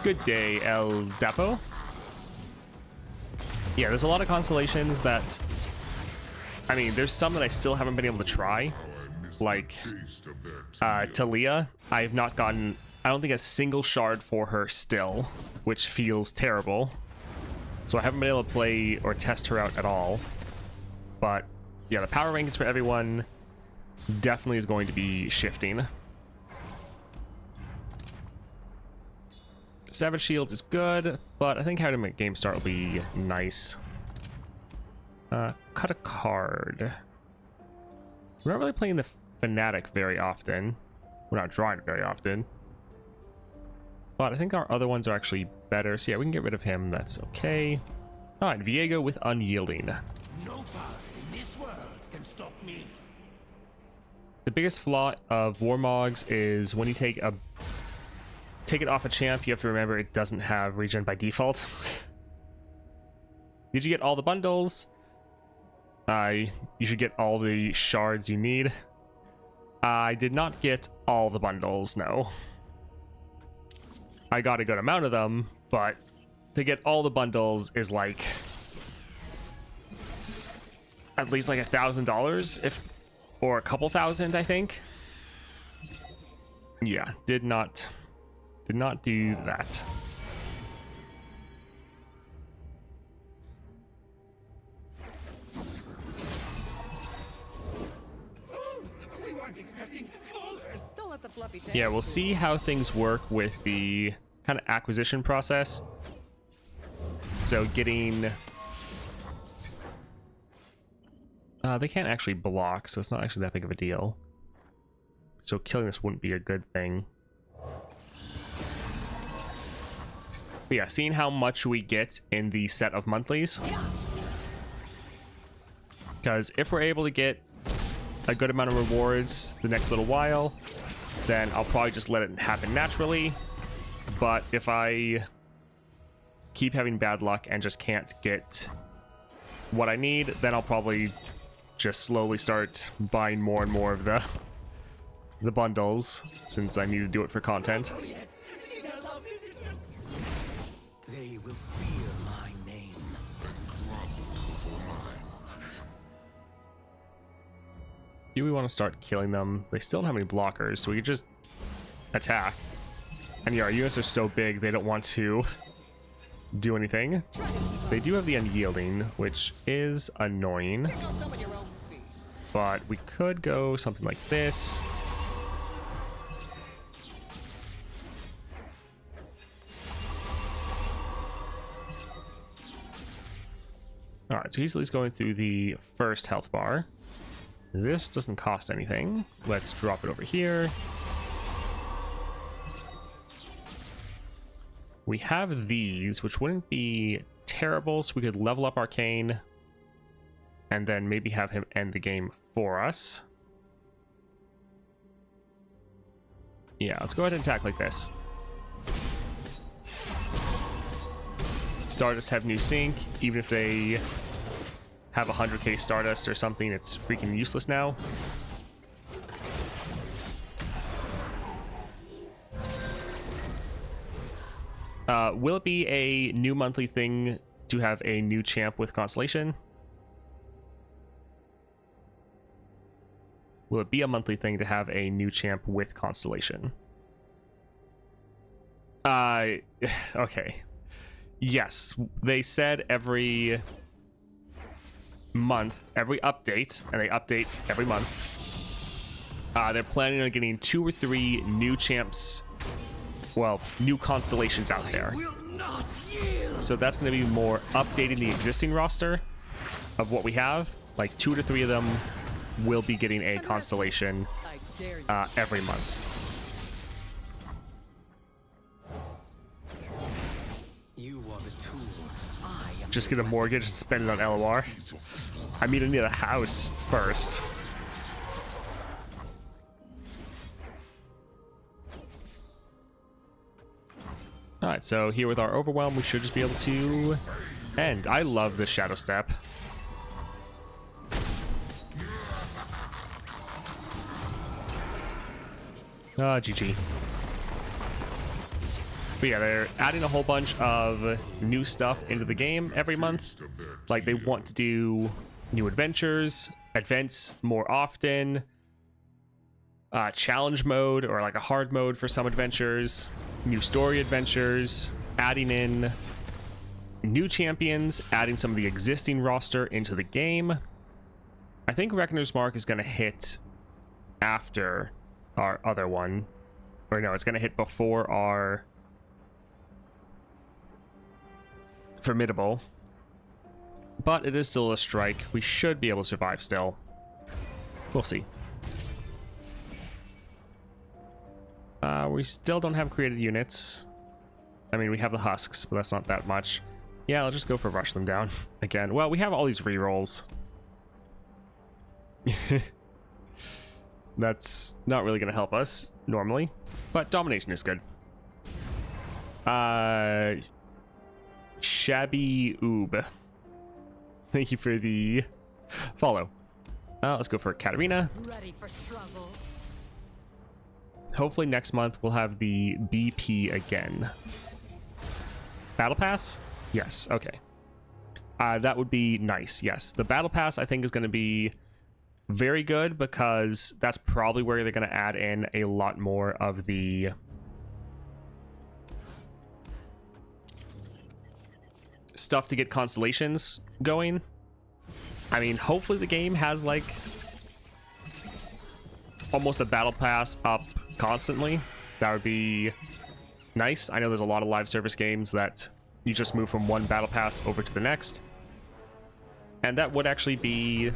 Good day, El Dapo. Yeah, there's a lot of constellations that... I mean, there's some that I still haven't been able to try. Like Taste of that Talia. I have not gotten... I don't think a single shard for her still, which feels terrible. So I haven't been able to play or test her out at all. But yeah, the power rankings for everyone definitely is going to be shifting. Savage Shield is good, but I think having him at game start will be nice. Cut a card. We're not really playing the Fnatic very often. We're not drawing it very often. But I think our other ones are actually better. So yeah, we can get rid of him. That's okay. All right, Viego with Unyielding. No power in this world can stop me. The biggest flaw of Warmogs is when you take it off a champ, you have to remember it doesn't have regen by default. Did you get all the bundles? You should get all the shards you need. I did not get all the bundles, no. I got a good amount of them, but to get all the bundles is like at least like $1,000 or a couple thousand, I think. Yeah, did not do that. Don't let the fluffy tail Yeah, we'll see how things work with the kind of acquisition process. So getting... they can't actually block, so it's not actually that big of a deal. So killing this wouldn't be a good thing. But yeah, seeing how much we get in the set of monthlies. Because if we're able to get a good amount of rewards the next little while, then I'll probably just let it happen naturally. But if I keep having bad luck and just can't get what I need, then I'll probably just slowly start buying more and more of the bundles, since I need to do it for content. They will fear my name. Do we want to start killing them? They still don't have any blockers, so we could just attack. And yeah, our units are so big, they don't want to do anything. They do have the Unyielding, which is annoying. But we could go something like this. Alright, so he's at least going through the first health bar. This doesn't cost anything. Let's drop it over here. We have these, which wouldn't be terrible, so we could level up Arcane and then maybe have him end the game for us. Yeah, let's go ahead and attack like this. Stardust have new sync. Even if they have 100k Stardust or something, it's freaking useless now. Will it be a new monthly thing to have a new champ with Constellation? Will it be a monthly thing to have a new champ with Constellation? Okay. Yes, they said every month, every update, and they update every month. They're planning on getting 2 or 3 new champs, well, new constellations out there. So that's going to be more updating the existing roster of what we have. Like 2 to 3 of them will be getting a constellation every month. You are the tool. Just get a mortgage and spend it on LOR. I mean, I need a house first. Alright, so here with our Overwhelm, we should just be able to end. I love this Shadow Step. GG. But yeah, they're adding a whole bunch of new stuff into the game every month. Like, they want to do new adventures, events more often, challenge mode or like a hard mode for some adventures, new story adventures, adding in new champions, adding some of the existing roster into the game. I think Reckoner's Mark is going to hit after our other one. Or no, it's going to hit before our Formidable. But it is still a strike. We should be able to survive still. We'll see. We still don't have created units. I mean, we have the husks, but that's not that much. Yeah, I'll just go for rush them down again. Well, we have all these rerolls. That's not really going to help us normally, but domination is good. Shabby Oob. Thank you for the follow. Let's go for Katarina. Ready for struggle. Hopefully next month we'll have the BP again. Battle Pass? Yes, okay. That would be nice, yes. The Battle Pass I think is going to be very good because that's probably where they're going to add in a lot more of the stuff to get constellations going. I mean, hopefully the game has like almost a battle pass up constantly. That would be nice. I know there's a lot of live service games that you just move from one battle pass over to the next, and that would actually be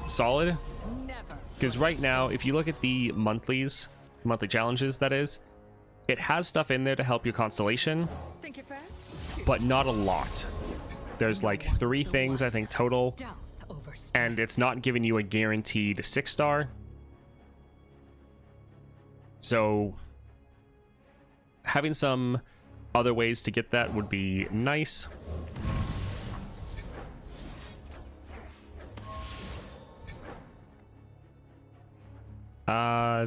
solid. Because right now, if you look at the monthly challenges, that is, it has stuff in there to help your constellation, but not a lot. There's like 3 things I think total, and it's not giving you a guaranteed 6-star. So having some other ways to get that would be nice.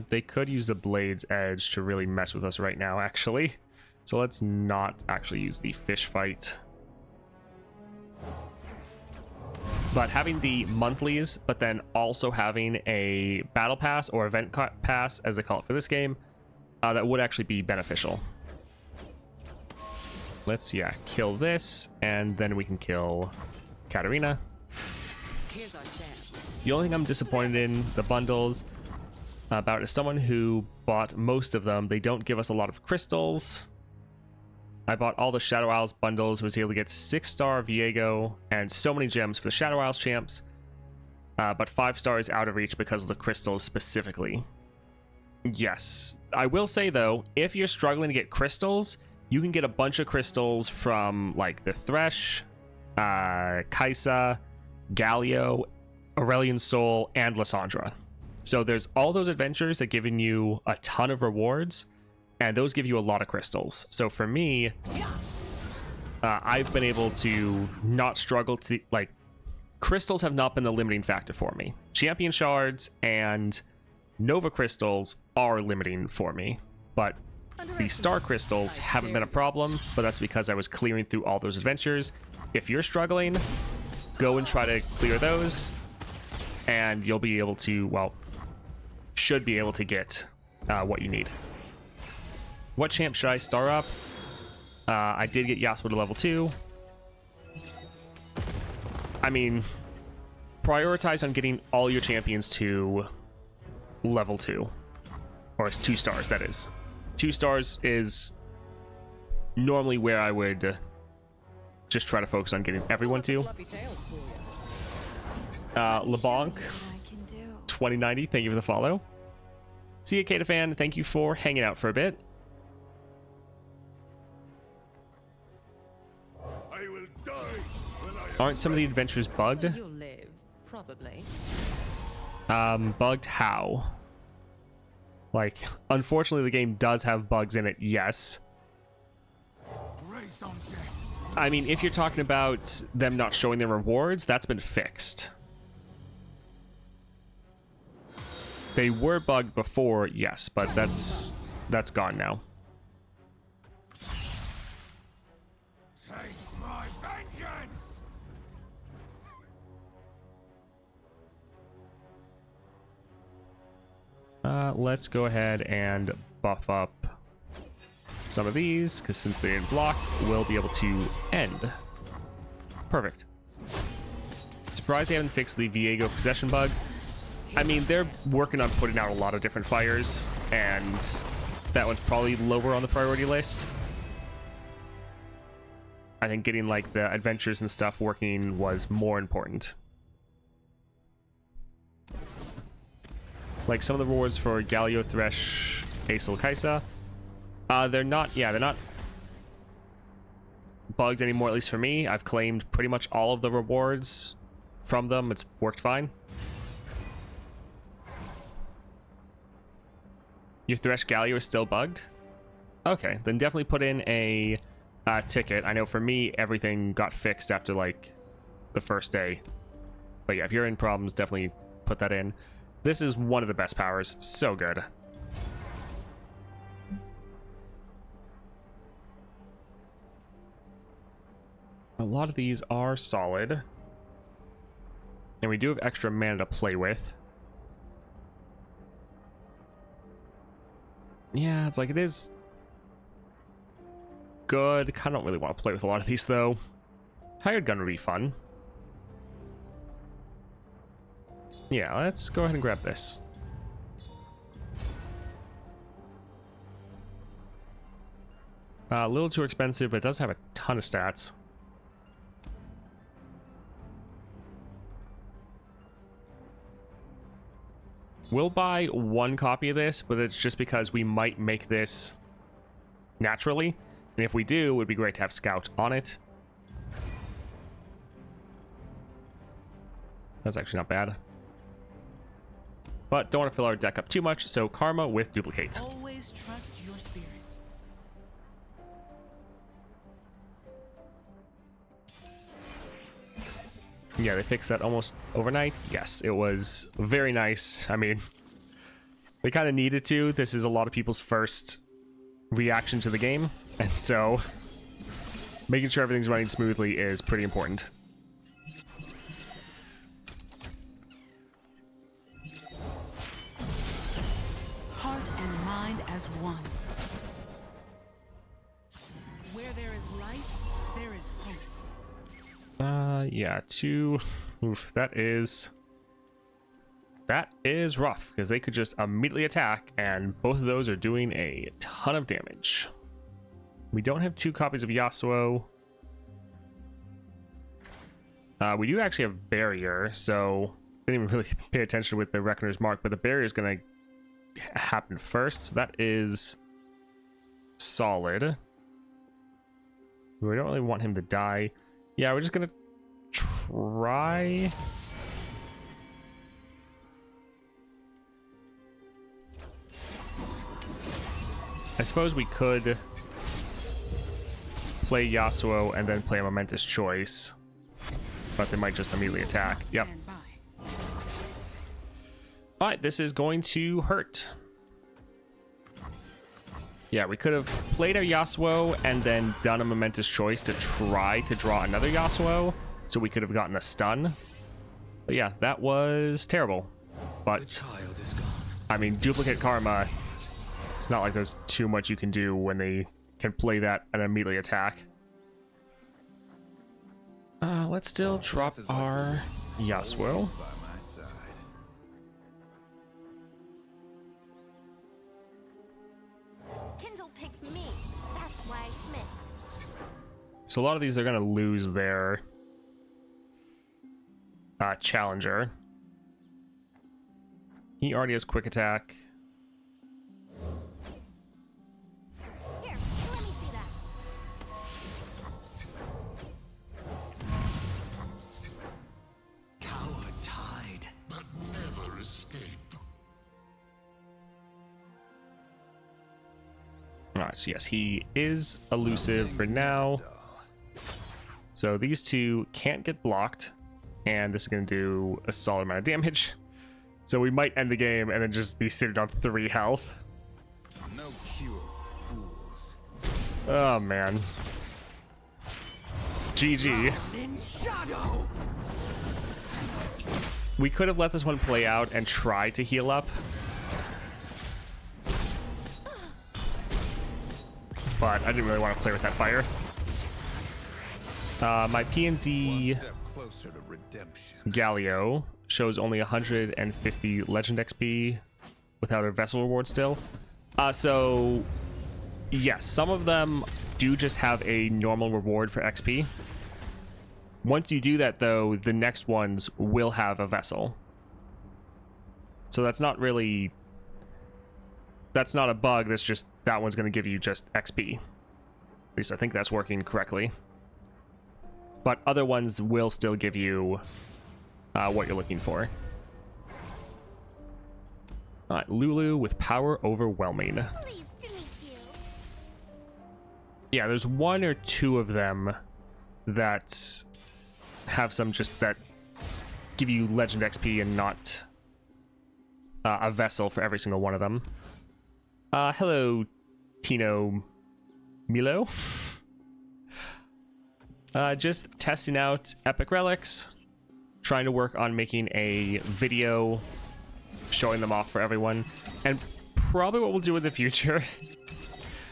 They could use the Blade's Edge to really mess with us right now, actually. So let's not actually use the fish fight. But having the monthlies, but then also having a battle pass or event pass, as they call it for this game, that would actually be beneficial. Let's, yeah, kill this, and then we can kill Katarina. The only thing I'm disappointed in the bundles about is someone who bought most of them. They don't give us a lot of crystals. I bought all the Shadow Isles bundles, was able to get 6-star Viego and so many gems for the Shadow Isles champs. but 5 stars out of reach because of the crystals specifically. Yes. I will say, though, if you're struggling to get crystals, you can get a bunch of crystals from, like, the Thresh, Kaisa, Galio, Aurelion Soul, and Lysandra. So there's all those adventures that giving you a ton of rewards, and those give you a lot of crystals. So for me, I've been able to not struggle to, like, crystals have not been the limiting factor for me. Champion shards and Nova crystals are limiting for me, but the star crystals haven't been a problem, but that's because I was clearing through all those adventures. If you're struggling, go and try to clear those, and you'll be able to, well, should be able to get what you need. What champ should I star up? I did get Yasuo to level 2. I mean, prioritize on getting all your champions to level 2. Or it's 2 stars, that is. 2 stars is normally where I would just try to focus on getting everyone to. LeBlanc, 2090, thank you for the follow. See you, Kata fan, thank you for hanging out for a bit. I will die when I Aren't some of the adventures bugged? You'll live, probably. Bugged how? Like, unfortunately, the game does have bugs in it, yes. raised on death. I mean, if you're talking about them not showing their rewards, that's been fixed. They were bugged before, yes, but that's gone now. Take my vengeance. Let's go ahead and buff up some of these, because since they didn't block, we'll be able to end. Perfect. Surprised they haven't fixed the Viego possession bug. I mean, they're working on putting out a lot of different fires, and that one's probably lower on the priority list. I think getting, like, the adventures and stuff working was more important. Like, some of the rewards for Galio, Thresh, Acel, Kaisa, they're not bugged anymore, at least for me. I've claimed pretty much all of the rewards from them. It's worked fine. Your Thresh Galio is still bugged? Okay, then definitely put in a ticket. I know for me, everything got fixed after, like, the first day. But yeah, if you're in problems, definitely put that in. This is one of the best powers. So good. A lot of these are solid. And we do have extra mana to play with. Yeah, it's like it is good. Kind of don't really want to play with a lot of these, though. Hired Gun would be fun. Yeah, let's go ahead and grab this. A little too expensive, but it does have a ton of stats. We'll buy 1 copy of this, but it's just because we might make this naturally. And if we do, it would be great to have Scout on it. That's actually not bad. But don't want to fill our deck up too much, so Karma with Duplicate. Always trust your spirit. Yeah, they fixed that almost overnight. Yes, it was very nice. I mean, they kind of needed to. This is a lot of people's first reaction to the game, and so making sure everything's running smoothly is pretty important. Heart and mind as one. Where there is life, there is hope. Yeah, 2. Oof, that is rough, because they could just immediately attack, and both of those are doing a ton of damage. We don't have 2 copies of Yasuo. We do actually have Barrier, so didn't even really pay attention with the Reckoner's Mark, but the barrier is going to happen first. So that is solid. We don't really want him to die. Yeah, we're just going to try. I suppose we could play Yasuo and then play a Momentous Choice, but they might just immediately attack. Yep. Alright, this is going to hurt. Yeah, we could have played our Yasuo and then done a Momentous Choice to try to draw another Yasuo, so we could have gotten a stun. But yeah, that was terrible. But, I mean, Duplicate Karma, it's not like there's too much you can do when they can play that and immediately attack. Let's still drop our Yasuo. Kindle picked me. That's why Smith. So a lot of these are going to lose their challenger. He already has quick attack. Here, let me see that. Cowards hide. but never escape. Alright, so yes, he is elusive for now. So these two can't get blocked, and this is going to do a solid amount of damage. So we might end the game and then just be sitting on 3 health. No cure, fools. Oh man. GG. In shadow. We could have let this one play out and try to heal up. But I didn't really want to play with that fire. My PNZ Step closer to redemption. Galio shows only 150 legend XP without a vessel reward still. So yes, some of them do just have a normal reward for XP. Once you do that though, the next ones will have a vessel. So that's not really, that's not a bug, that's just, that one's going to give you just XP. At least I think that's working correctly. But other ones will still give you what you're looking for. Alright, Lulu with Power Overwhelming. Pleased to meet you. Yeah, there's 1 or 2 of them that have some just that give you legend XP and not a vessel for every single one of them. Hello, Tino Milo. Just testing out epic relics, trying to work on making a video showing them off for everyone, and probably what we'll do in the future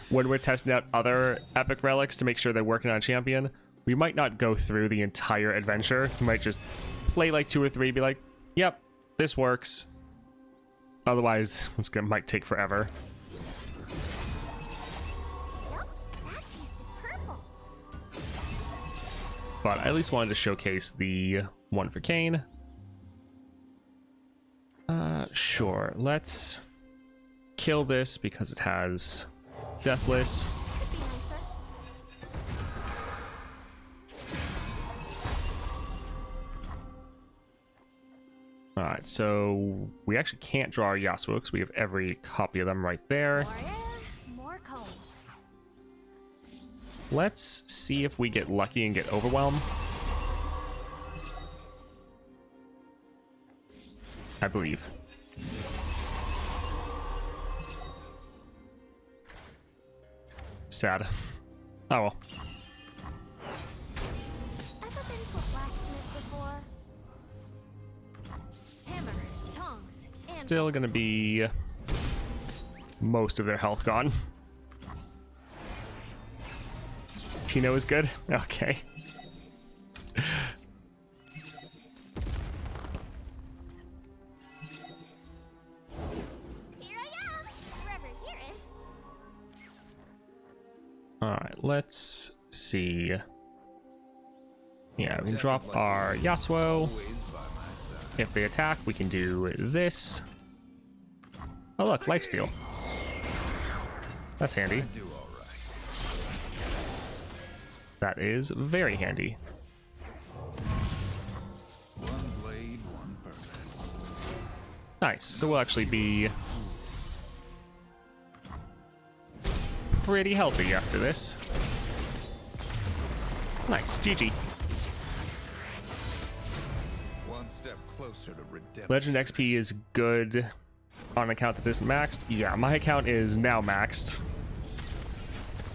when we're testing out other epic relics to make sure they're working on champion, we might not go through the entire adventure. We might just play like 2 or 3, be like, yep, this works. Otherwise, might take forever. Yep, that tasted purple. But I at least wanted to showcase the one for Kayn. Sure, let's kill this because it has Deathless. Could be nicer. Alright, so we actually can't draw our Yasuo because we have every copy of them right there. More air, more cones. Let's see if we get lucky and get Overwhelm. I believe. Sad. Oh well. Ever been to a blacksmith before? Hammer, tongs, and Still gonna be most of their health gone. Tino is good? Okay. here I am. Wherever here is. Alright, let's see. Yeah, we can drop our Yasuo. Always by my side. if they attack, we can do this. Oh look, lifesteal. That's handy. Do all right. That is very handy. One blade, one purpose. Nice. So we'll actually be pretty healthy after this. Nice. GG. One step closer to redemption. Legend XP is good on an account that isn't maxed. Yeah, my account is now maxed.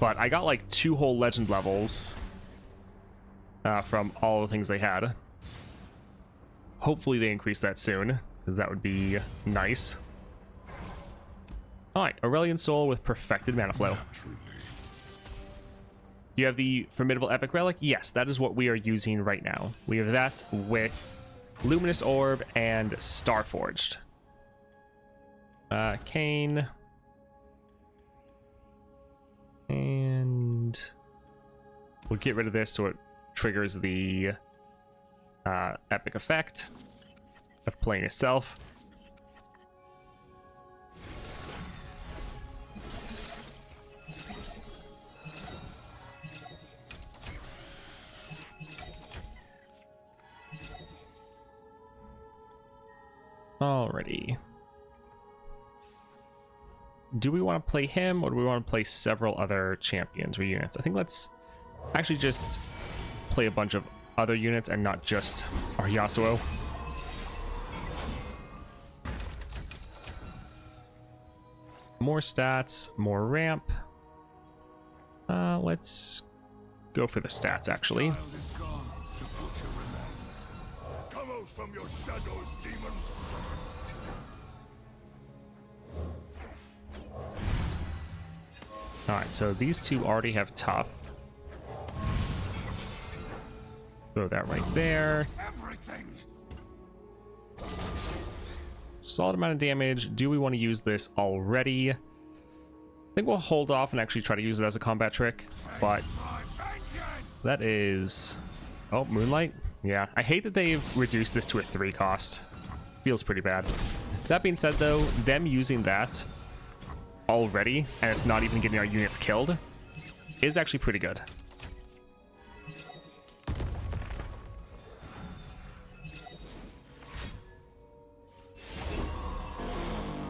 But I got like 2 whole legend levels from all the things they had. Hopefully they increase that soon, because that would be nice. Alright, Aurelian Soul with Perfected Mana Flow. You have the Formidable Epic Relic? Yes, that is what we are using right now. We have that with Luminous Orb and Starforged. Kane. And we'll get rid of this so it triggers the epic effect of playing itself. Alrighty. Do we want to play him, or do we want to play several other champions or units? I think let's actually just play a bunch of other units and not just our Yasuo. More stats, more ramp. Let's go for the stats, actually. Child is gone, the future remains. Come out from your shadows, demon. Alright, so these two already have tough. Throw that right there. Everything. Solid amount of damage. Do we want to use this already? I think we'll hold off and actually try to use it as a combat trick, but that is... Oh, Moonlight? Yeah, I hate that they've reduced this to a 3 cost. Feels pretty bad. That being said, though, them using that already, and it's not even getting our units killed, is actually pretty good.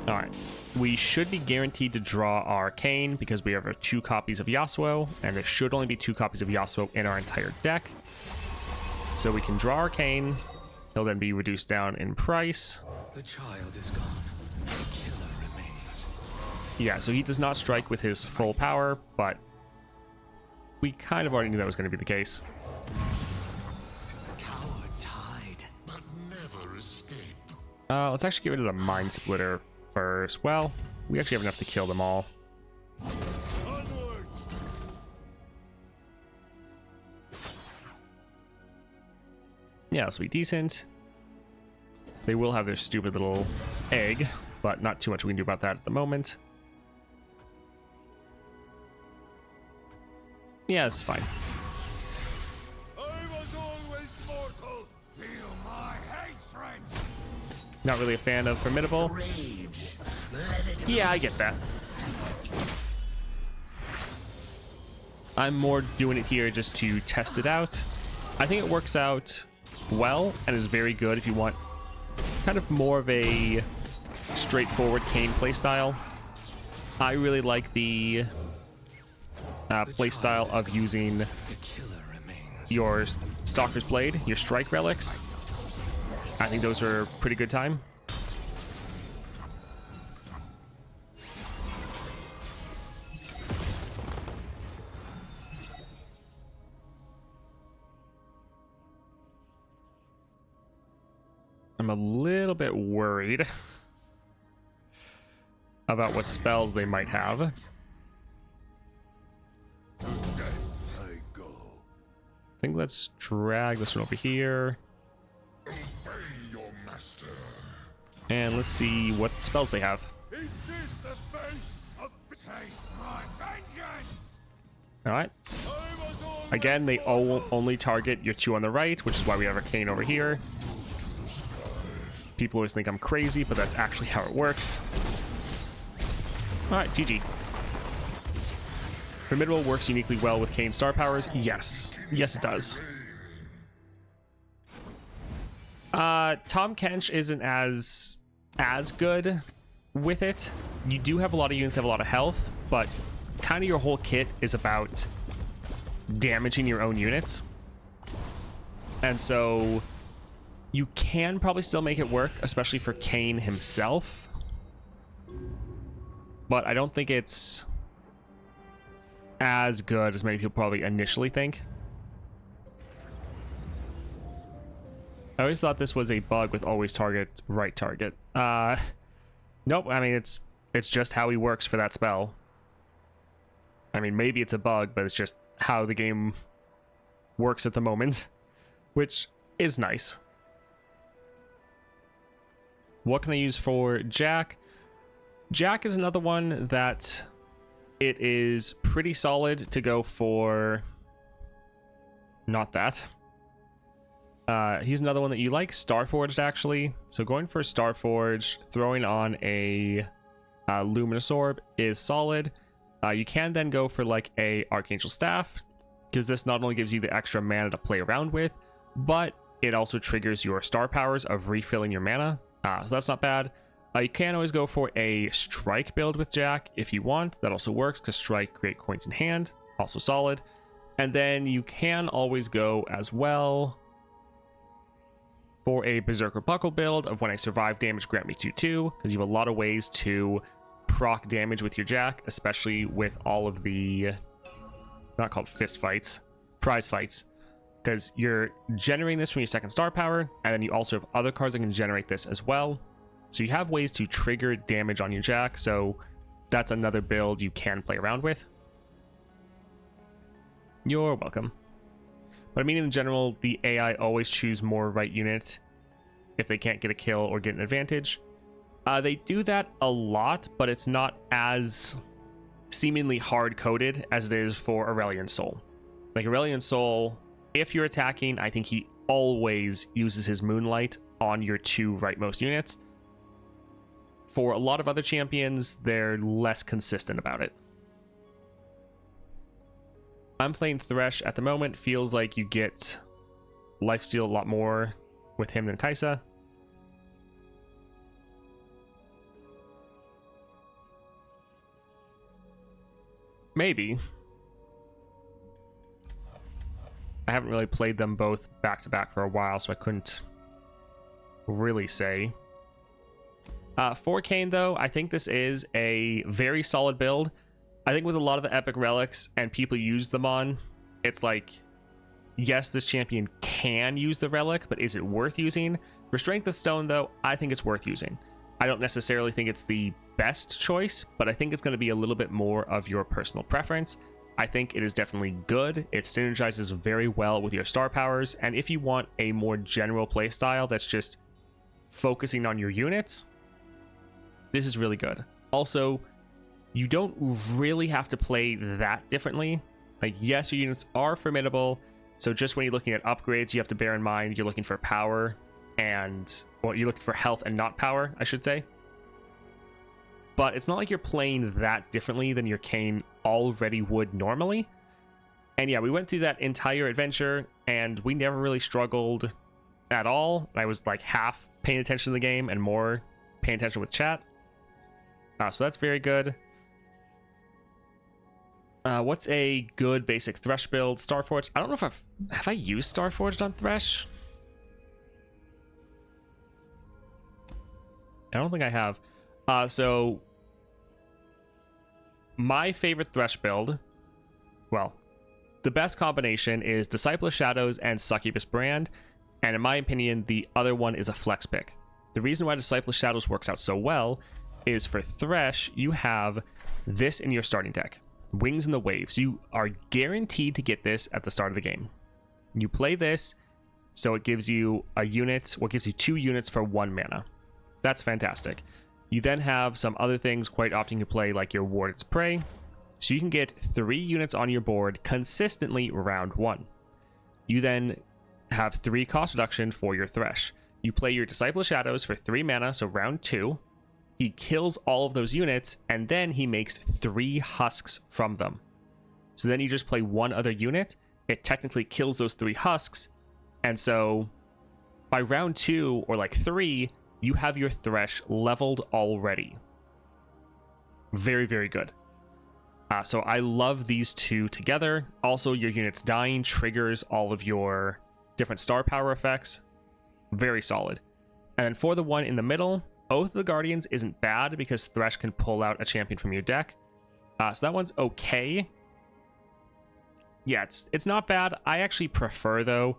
Alright, we should be guaranteed to draw our Arcane because we have our 2 copies of Yasuo, and there should only be 2 copies of Yasuo in our entire deck. So we can draw Arcane, he'll then be reduced down in price. The child is gone. The killer remains. Yeah, so he does not strike with his full power, but we kind of already knew that was going to be the case. Cowards hide. But never escape. Let's actually get rid of the Mind Splitter first. Well, we actually have enough to kill them all. Onward. Yeah, this will be decent. They will have their stupid little egg, but not too much we can do about that at the moment. Yeah, it's fine. I was always mortal. Feel my hatred. Not really a fan of Formidable. Rage. Let it Yeah, I get that. I'm more doing it here just to test it out. I think it works out well and is very good if you want kind of more of a straightforward Kane playstyle. I really like the playstyle of using The killer remains. your Stalker's Blade, your Strike Relics. I think those are pretty good time. I'm a little bit worried about what spells they might have. I go. I think let's drag this one over here. Obey your master. And let's see what spells they have. Is this the face of taste my vengeance? Alright. I was always Again, they only target your 2 on the right, which is why we have Arcane over here. People always think I'm crazy, but that's actually how it works. Alright, GG. Formidable works uniquely well with Kayn's star powers. Yes. Yes, it does. Tom Kench isn't as good with it. You do have a lot of units that have a lot of health, but kind of your whole kit is about damaging your own units. And so you can probably still make it work, especially for Kayn himself. But I don't think it's as good as many people probably initially think. I always thought this was a bug with always target, right target. Nope, I mean, it's just how he works for that spell. I mean, maybe it's a bug, but it's just how the game works at the moment, which is nice. What can I use for Jack? Jack is another one that it is pretty solid to go for. Not that. He's another one that you like, Starforged, actually. So going for Starforged, throwing on a Luminous Orb is solid. You can then go for like a Archangel Staff, because this not only gives you the extra mana to play around with, but it also triggers your star powers of refilling your mana. So that's not bad. You can always go for a Strike build with Jack if you want. That also works because Strike create coins in hand, also solid. And then you can always go as well for a Berserker Buckle build of when I survive damage, grant me 2/2, because you have a lot of ways to proc damage with your Jack, especially with all of the, not called fist fights, prize fights, because you're generating this from your second star power, and then you also have other cards that can generate this as well. So you have ways to trigger damage on your Jack, so that's another build you can play around with. You're welcome. But I mean, in general, the AI always choose more right unit if they can't get a kill or get an advantage. They do that a lot, but it's not as seemingly hard-coded as it is for Aurelion Sol. Like Aurelion Sol, if you're attacking, I think he always uses his Moonlight on your 2 rightmost units. For a lot of other champions, they're less consistent about it. I'm playing Thresh at the moment. Feels like you get lifesteal a lot more with him than Kai'Sa. Maybe. I haven't really played them both back to back for a while, so I couldn't really say. For Kayn, though, I think this is a very solid build. I think with a lot of the epic relics and people use them on, it's like, yes, this champion can use the relic, but is it worth using? For Strength of Stone, though, I think it's worth using. I don't necessarily think it's the best choice, but I think it's going to be a little bit more of your personal preference. I think it is definitely good. It synergizes very well with your star powers, and if you want a more general playstyle that's just focusing on your units, this is really good. Also, you don't really have to play that differently. Like, yes, your units are formidable, so just when you're looking at upgrades, you have to bear in mind you're looking for power and, well, you're looking for health and not power, I should say. But it's not like you're playing that differently than your Kayn already would normally. And yeah, we went through that entire adventure, and we never really struggled at all. I was like half paying attention to the game and more paying attention with chat. So that's very good. What's a good basic Thresh build? Starforged. I don't know if have I used Starforged on Thresh? I don't think I have. So my favorite Thresh build, well, the best combination is Disciple of Shadows and Succubus Brand, and in my opinion, the other one is a flex pick. The reason why Disciple of Shadows works out so well is for Thresh, you have this in your starting deck. Wings in the Waves. You are guaranteed to get this at the start of the game. You play this, so it gives you a unit, or gives you 2 units for 1 mana. That's fantastic. You then have some other things. Quite often you play like your Ward's Prey, so you can get 3 units on your board consistently round 1. You then have 3 cost reduction for your Thresh. you play your Disciple of Shadows for 3 mana, so round 2. He kills all of those units, and then he makes 3 husks from them. So then you just play 1 other unit. It technically kills those 3 husks, and so by round 2 or like 3, you have your Thresh leveled already. Very, very good. So I love these two together. Also, your units dying triggers all of your different star power effects. Very solid. And then for the one in the middle, Oath of the Guardians isn't bad because Thresh can pull out a champion from your deck. So that one's okay. Yeah, it's not bad. I actually prefer, though,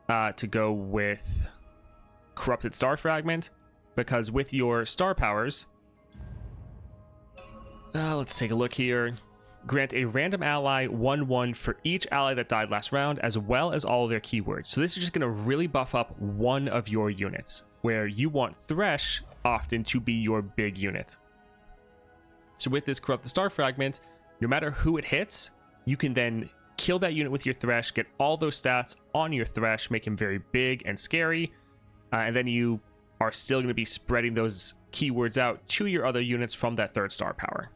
to go with Corrupted Star Fragment, because with your star powers... let's take a look here. Grant a random ally 1/1 for each ally that died last round, as well as all of their keywords. So this is just going to really buff up one of your units, where you want Thresh often to be your big unit. So with this Corrupt the Star Fragment, no matter who it hits, you can then kill that unit with your Thresh, get all those stats on your Thresh, make him very big and scary, and then you are still going to be spreading those keywords out to your other units from that 3rd star power.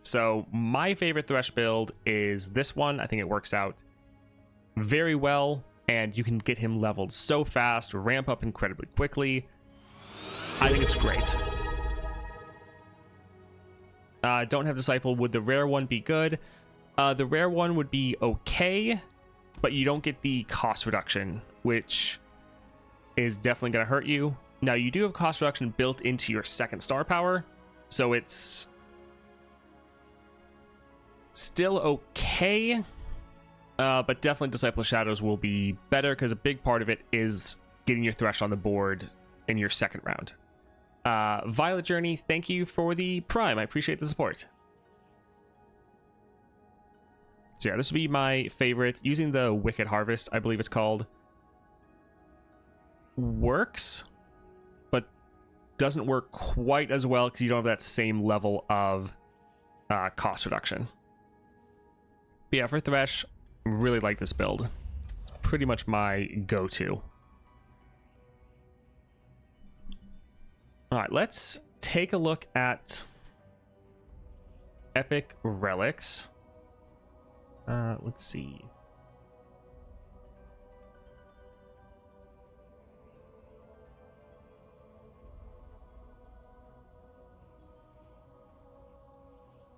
So my favorite Thresh build is this one. I think it works out very well, and you can get him leveled so fast, ramp up incredibly quickly. I think it's great. Don't have Disciple. Would the rare one be good? The rare one would be okay, but you don't get the cost reduction, which is definitely going to hurt you. Now, you do have cost reduction built into your 2nd star power, so it's still okay, but definitely Disciple of Shadows will be better because a big part of it is getting your Thresh on the board in your 2nd round. Violet Journey, thank you for the Prime. I appreciate the support. So yeah, this would be my favorite. Using the Wicked Harvest, I believe it's called, works, but doesn't work quite as well because you don't have that same level of cost reduction. But yeah, for Thresh, really like this build. Pretty much my go-to. Alright, let's take a look at Epic Relics. Let's see.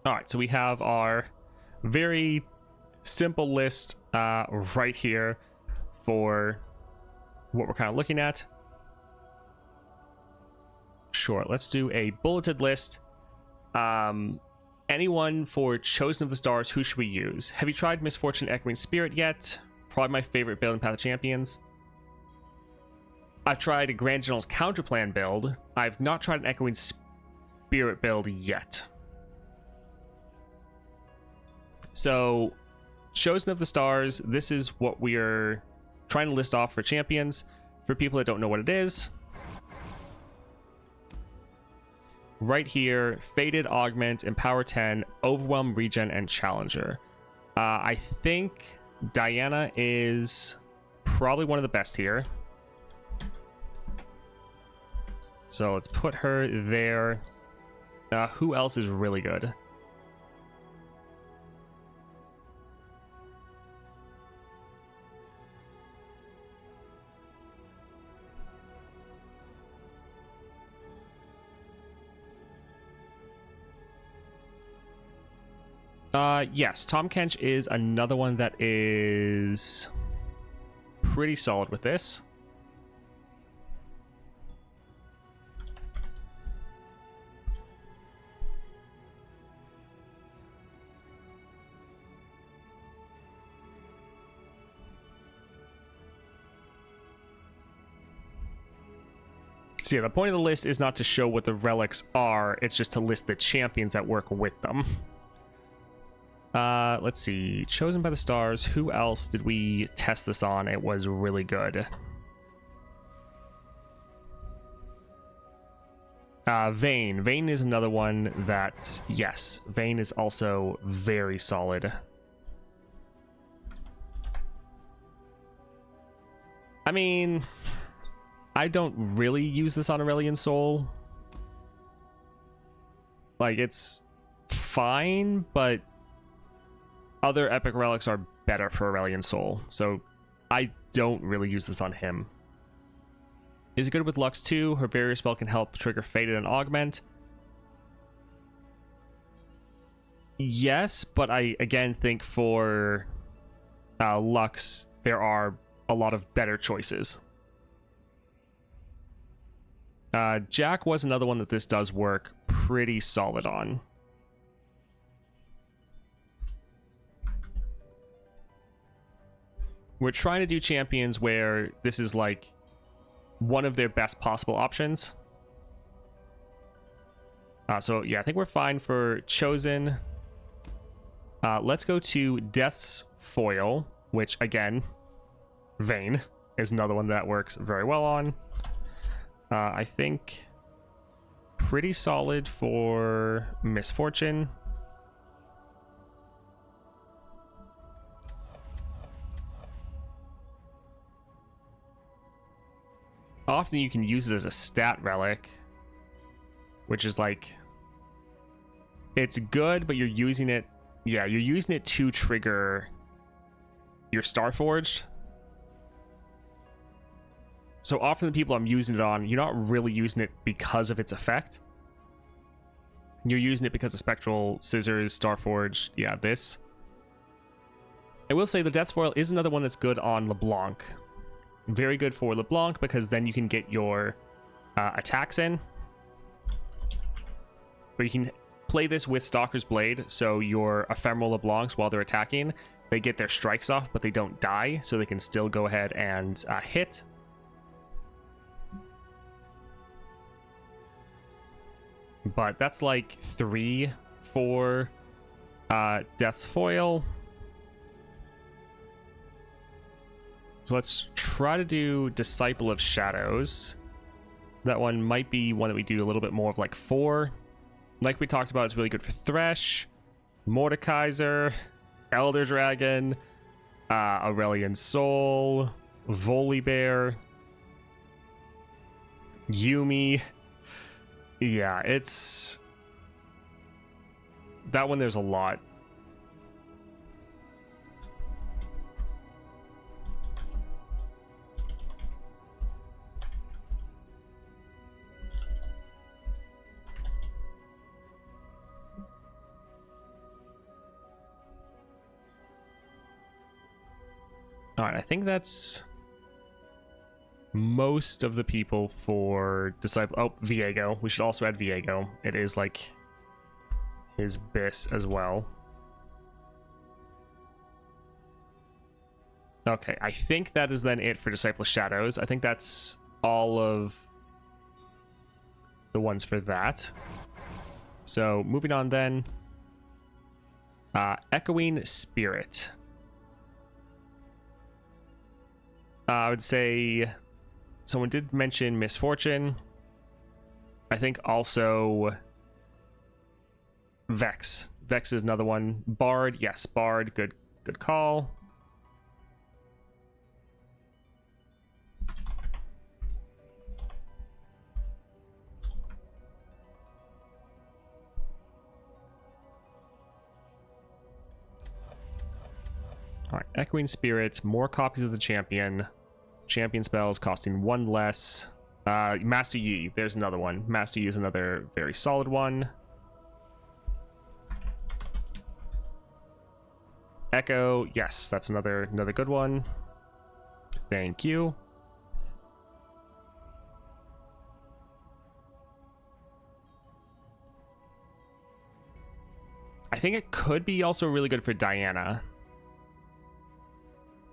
Alright, so we have our very simple list right here for what we're kind of looking at. Sure, let's do a bulleted list. Anyone for Chosen of the Stars, who should we use? Have you tried Misfortune Echoing Spirit yet? Probably my favorite build in Path of Champions. I've tried a Grand General's Counterplan build. I've not tried an Echoing Spirit build yet. So, Chosen of the Stars, this is what we're trying to list off for champions. For people that don't know what it is, right here, Faded, Augment, Empower 10, Overwhelm, Regen, and Challenger. I think Diana is probably one of the best here. So let's put her there. Who else is really good? Yes, Tom Kench is another one that is pretty solid with this. So yeah, the point of the list is not to show what the relics are, it's just to list the champions that work with them. Let's see. Chosen by the Stars. Who else did we test this on? It was really good. Vayne. Vayne is another one that, yes, Vayne is also very solid. I mean, I don't really use this on Aurelion Soul. Like, it's fine, but other epic relics are better for Aurelion Soul, so I don't really use this on him. Is it good with Lux too? Her barrier spell can help trigger Faded and Augment. Yes, but I again think for Lux there are a lot of better choices. Jack was another one that this does work pretty solid on. We're trying to do champions where this is like one of their best possible options. So yeah, I think we're fine for Chosen. Let's go to Death's Foil, which again, Vayne is another one that works very well on. I think pretty solid for Misfortune. Often you can use it as a stat relic, which is like, it's good, but you're using it, yeah, you're using it to trigger your Starforged. So often the people I'm using it on, you're not really using it because of its effect. You're using it because of Spectral Scissors, Starforged, yeah, this. I will say the Death's Foil is another one that's good on LeBlanc. Very good for LeBlanc because then you can get your attacks in. But you can play this with Stalker's Blade, so your ephemeral LeBlancs, while they're attacking, they get their strikes off, but they don't die, so they can still go ahead and hit. But that's like 3 for Death's Foil. So let's try to do Disciple of Shadows. That one might be one that we do a little bit more of like 4. Like we talked about, it's really good for Thresh, Mordekaiser, Elder Dragon, Aurelion Soul, Volibear, Yuumi. Yeah, it's... that one there's a lot. Alright, I think that's most of the people for Disciple. Oh, Viego. We should also add Viego. It is like his bis as well. Okay, I think that is then it for Disciple of Shadows. I think that's all of the ones for that. So, moving on then. Echoing Spirit. I would say someone did mention Misfortune. I think also Vex. Vex is another one. Bard, yes, Bard, good call. All right, Echoing Spirit, more copies of the champion. Champion spells costing 1 less. Master Yi, there's another one. Master Yi is another very solid one. Echo, yes, that's another good one. Thank you. I think it could be also really good for Diana.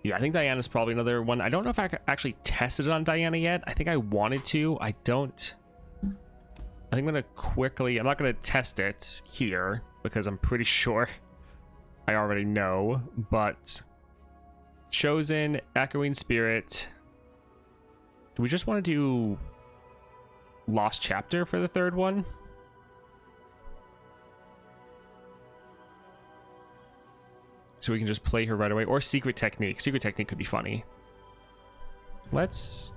Yeah, I think Diana's probably another one. I don't know if I actually tested it on Diana yet. I think I wanted to. I don't. I think I'm going to quickly... I'm not going to test it here because I'm pretty sure I already know. But Chosen, Echoing Spirit. Do we just want to do Lost Chapter for the third one? So we can just play her right away. Or Secret Technique. Secret Technique could be funny. Let's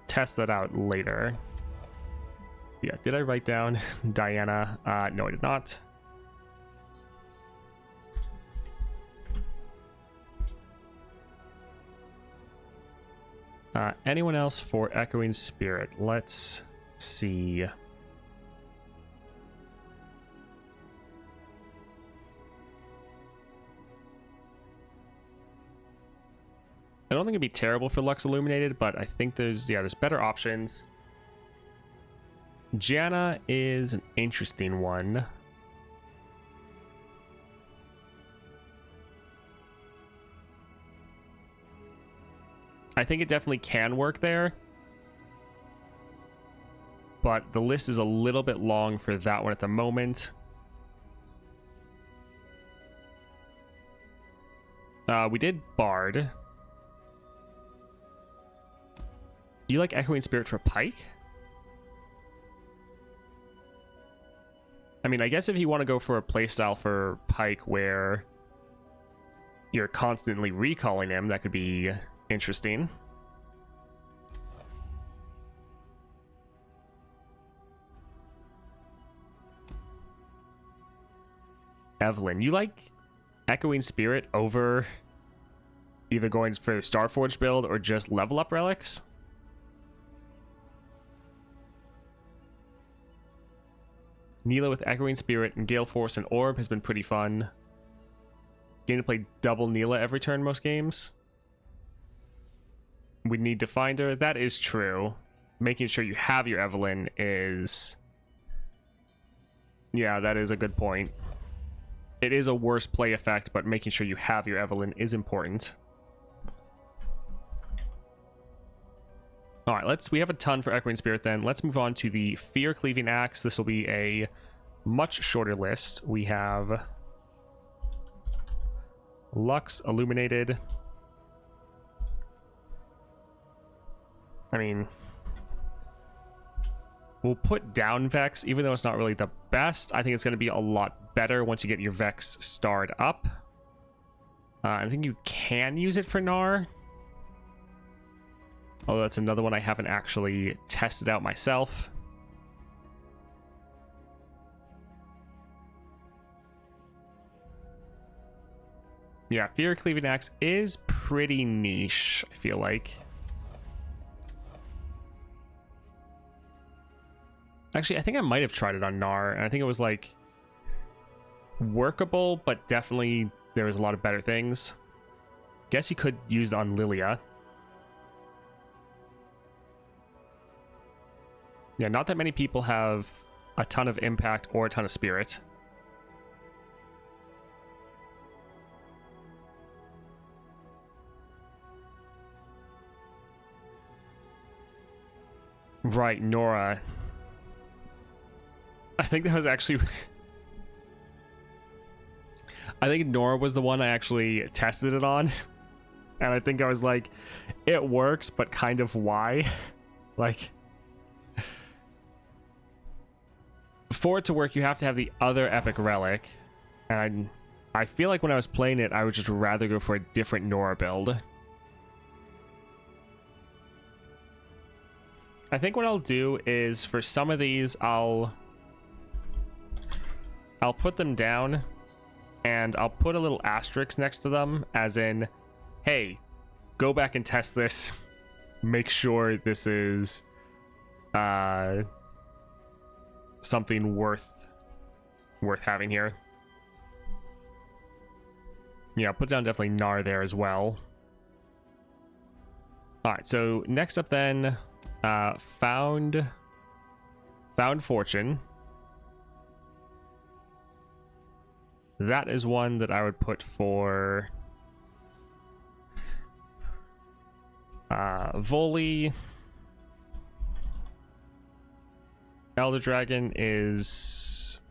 test that out later. Yeah, did I write down Diana? No, I did not. Anyone else for Echoing Spirit? Let's see. I don't think it'd be terrible for Lux Illuminated, but I think there's better options. Janna is an interesting one. I think it definitely can work there, but the list is a little bit long for that one at the moment. We did Bard. You like Echoing Spirit for Pike? I mean, I guess if you want to go for a playstyle for Pike where you're constantly recalling him, that could be interesting. Evelyn, you like Echoing Spirit over either going for the Starforged build or just level up relics? Neela with Echoing Spirit and Gale Force and Orb has been pretty fun. Getting to play double Neela every turn most games. We need to find her. That is true. Making sure you have your Evelyn is... Yeah, that is a good point. It is a worse play effect, but making sure you have your Evelyn is important. Alright, we have a ton for Echoing Spirit then. Let's move on to the Fear-Cleaving Axe. This will be a much shorter list. We have Lux Illuminated. I mean, we'll put down Vex, even though it's not really the best. I think it's going to be a lot better once you get your Vex starred up. I think you can use it for Gnar. Oh, that's another one I haven't actually tested out myself. Yeah, Fear-Cleaving Axe is pretty niche, I feel like. Actually, I think I might have tried it on Gnar, and I think it was, like, workable, but definitely there was a lot of better things. Guess you could use it on Lilia. Yeah, not that many people have a ton of impact or a ton of spirit. Right, Nora. I think that was actually... I think Nora was the one I actually tested it on. And I think I was like, it works, but kind of why? Like... For it to work, you have to have the other epic relic. And I feel like when I was playing it, I would just rather go for a different Nora build. I think what I'll do is, for some of these, I'll put them down, and I'll put a little asterisk next to them, as in, hey, go back and test this. Make sure this is something worth having here. Yeah, I'll put down definitely Gnar there as well. Alright, so next up then, Found Fortune. That is one that I would put for Voli. Elder Dragon is...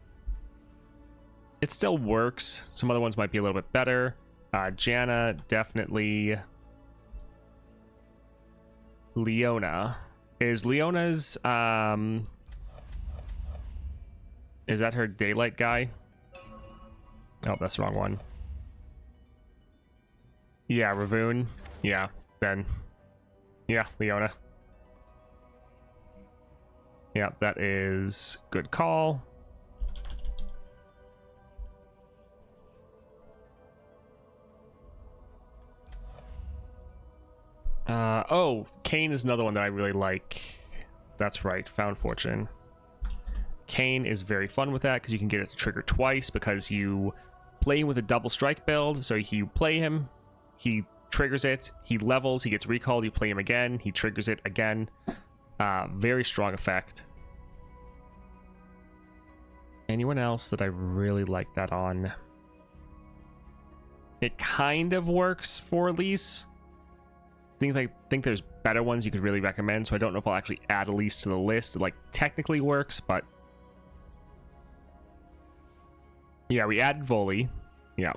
It still works. Some other ones might be a little bit better. Janna, definitely. Leona. Is Leona's... Is that her Daylight guy? Oh, that's the wrong one. Yeah, Ravoon. Yeah, then. Yeah, Leona. Yeah, that is good call. Oh, Kane is another one that I really like. That's right, Found Fortune. Kane is very fun with that because you can get it to trigger twice because you play him with a double strike build. So you play him, he triggers it, he levels, he gets recalled, you play him again, he triggers it again. Very strong effect. Anyone else that I really like that on? It kind of works for Elise. I think there's better ones you could really recommend, so I don't know if I'll actually add Elise to the list. It like technically works, but yeah, we added Volley. Yeah.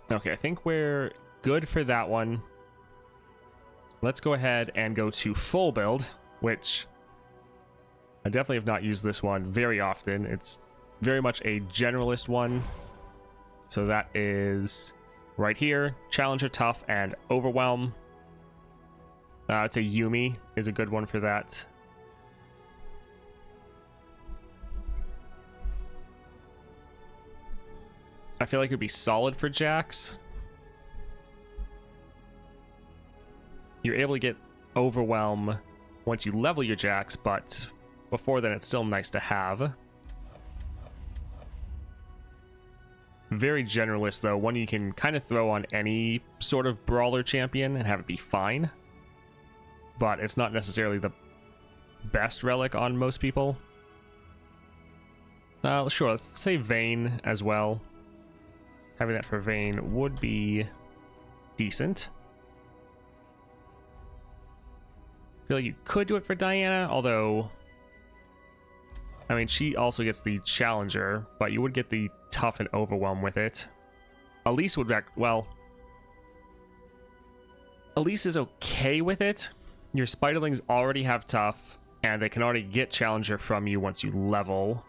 Okay, I think we're good for that one. Let's go ahead and go to full build, which I definitely have not used this one very often. It's very much a generalist one. So that is right here, Challenger, Tough, and Overwhelm. I'd say Yumi is a good one for that. I feel like it would be solid for Jax. You're able to get Overwhelm once you level your Jax, but before then it's still nice to have. Very generalist though, one you can kind of throw on any sort of brawler champion and have it be fine. But it's not necessarily the best relic on most people. Sure, let's say Vayne as well. Having that for Vayne would be decent. I feel like you could do it for Diana, although I mean, she also gets the Challenger, but you would get the Tough and Overwhelm with it. Elise would well, Elise is okay with it. Your Spiderlings already have Tough, and they can already get Challenger from you once you level.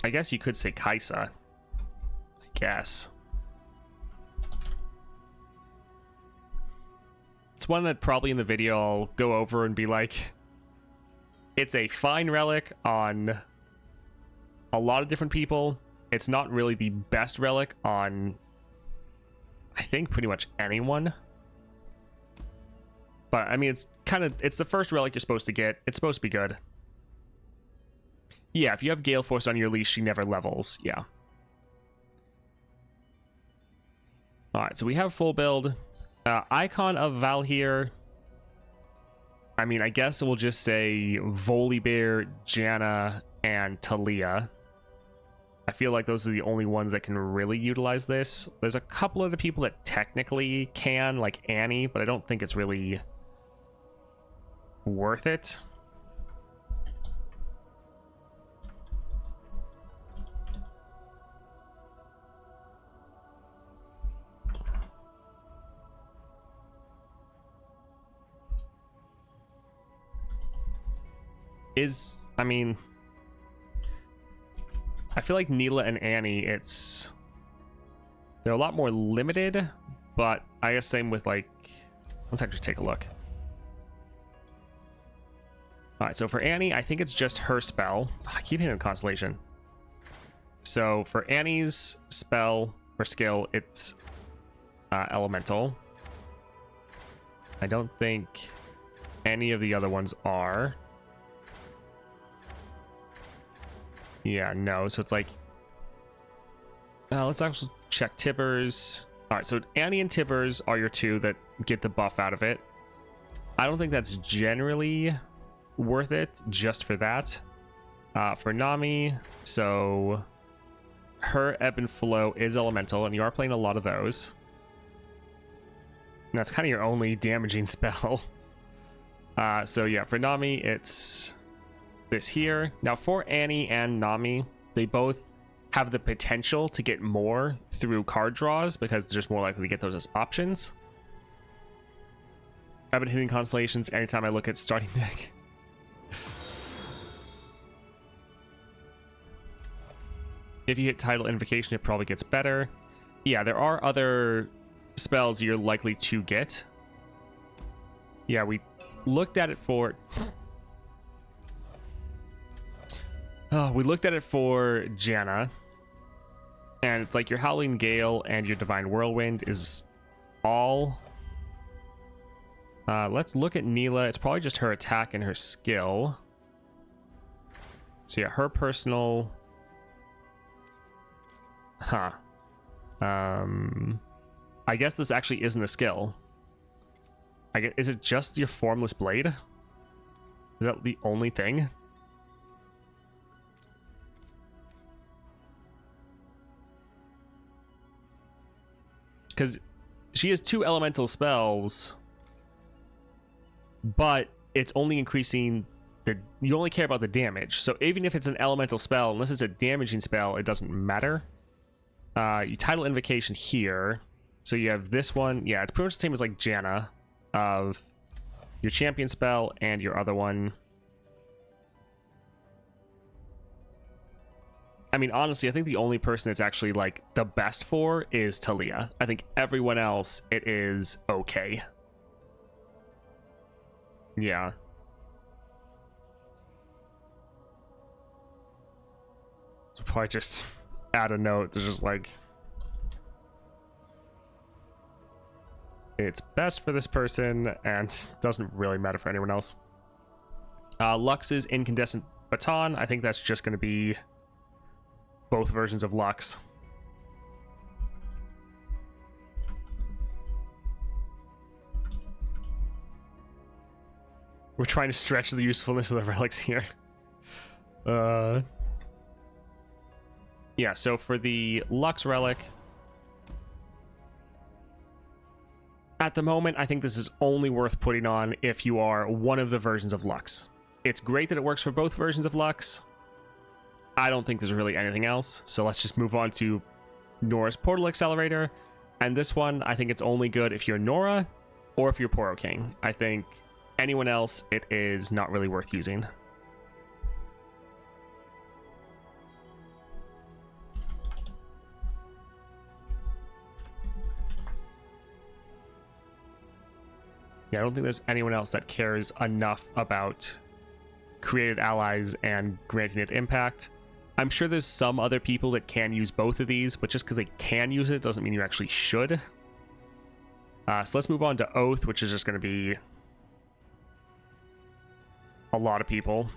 I guess you could say Kaisa. I guess. It's one that probably in the video I'll go over and be like, it's a fine relic on a lot of different people. It's not really the best relic on, I think, pretty much anyone. But I mean, it's the first relic you're supposed to get. It's supposed to be good. Yeah, if you have Gale Force on your leash, she never levels. Yeah. Alright, so we have full build. Icon of Valhyr. I mean, I guess we'll just say Volibear, Janna, and Talia. I feel like those are the only ones that can really utilize this. There's a couple other people that technically can, like Annie, but I don't think it's really worth it. I mean, I feel like Neela and Annie, they're a lot more limited, but I guess same with like, let's actually take a look. Alright, so for Annie, I think it's just her spell. I keep hitting Constellation. So for Annie's spell or skill, it's Elemental. I don't think any of the other ones are. Yeah, no. So it's like, let's actually check Tibbers. All right, so Annie and Tibbers are your two that get the buff out of it. I don't think that's generally worth it just for that. For Nami, so her Ebb and Flow is Elemental, and you are playing a lot of those. And that's kind of your only damaging spell. So yeah, for Nami, it's this here. Now for Annie and Nami, they both have the potential to get more through card draws because they're just more likely to get those as options. I've been hitting Constellations anytime I look at starting deck. If you hit Tidal Invocation, it probably gets better. Yeah, there are other spells you're likely to get. Yeah, we looked at it for... we looked at it for Janna. And it's like your Howling Gale and your Divine Whirlwind is all... let's look at Neela. It's probably just her attack and her skill. So yeah, her personal... Huh. I guess this actually isn't a skill. Is it just your Formless Blade? Is that the only thing? Because she has 2 elemental spells, but it's only increasing the... You only care about the damage. So even if it's an elemental spell, unless it's a damaging spell, it doesn't matter. You title Invocation here. So you have this one. Yeah, it's pretty much the same as like Janna, of your champion spell and your other one. I mean, honestly, I think the only person it's actually like the best for is Talia. I think everyone else, it is okay. Yeah. So probably just add a note that's just like, it's best for this person and doesn't really matter for anyone else. Lux's Incandescent Baton, I think that's just going to be both versions of Lux. We're trying to stretch the usefulness of the relics here. Yeah, so for the Lux relic, at the moment, I think this is only worth putting on if you are one of the versions of Lux. It's great that it works for both versions of Lux. I don't think there's really anything else, so let's just move on to Nora's Portal Accelerator. And this one, I think it's only good if you're Nora or if you're Poro King. I think anyone else, it is not really worth using. Yeah, I don't think there's anyone else that cares enough about created allies and granting it impact. I'm sure there's some other people that can use both of these, but just because they can use it doesn't mean you actually should. So let's move on to Oath, which is just going to be a lot of people.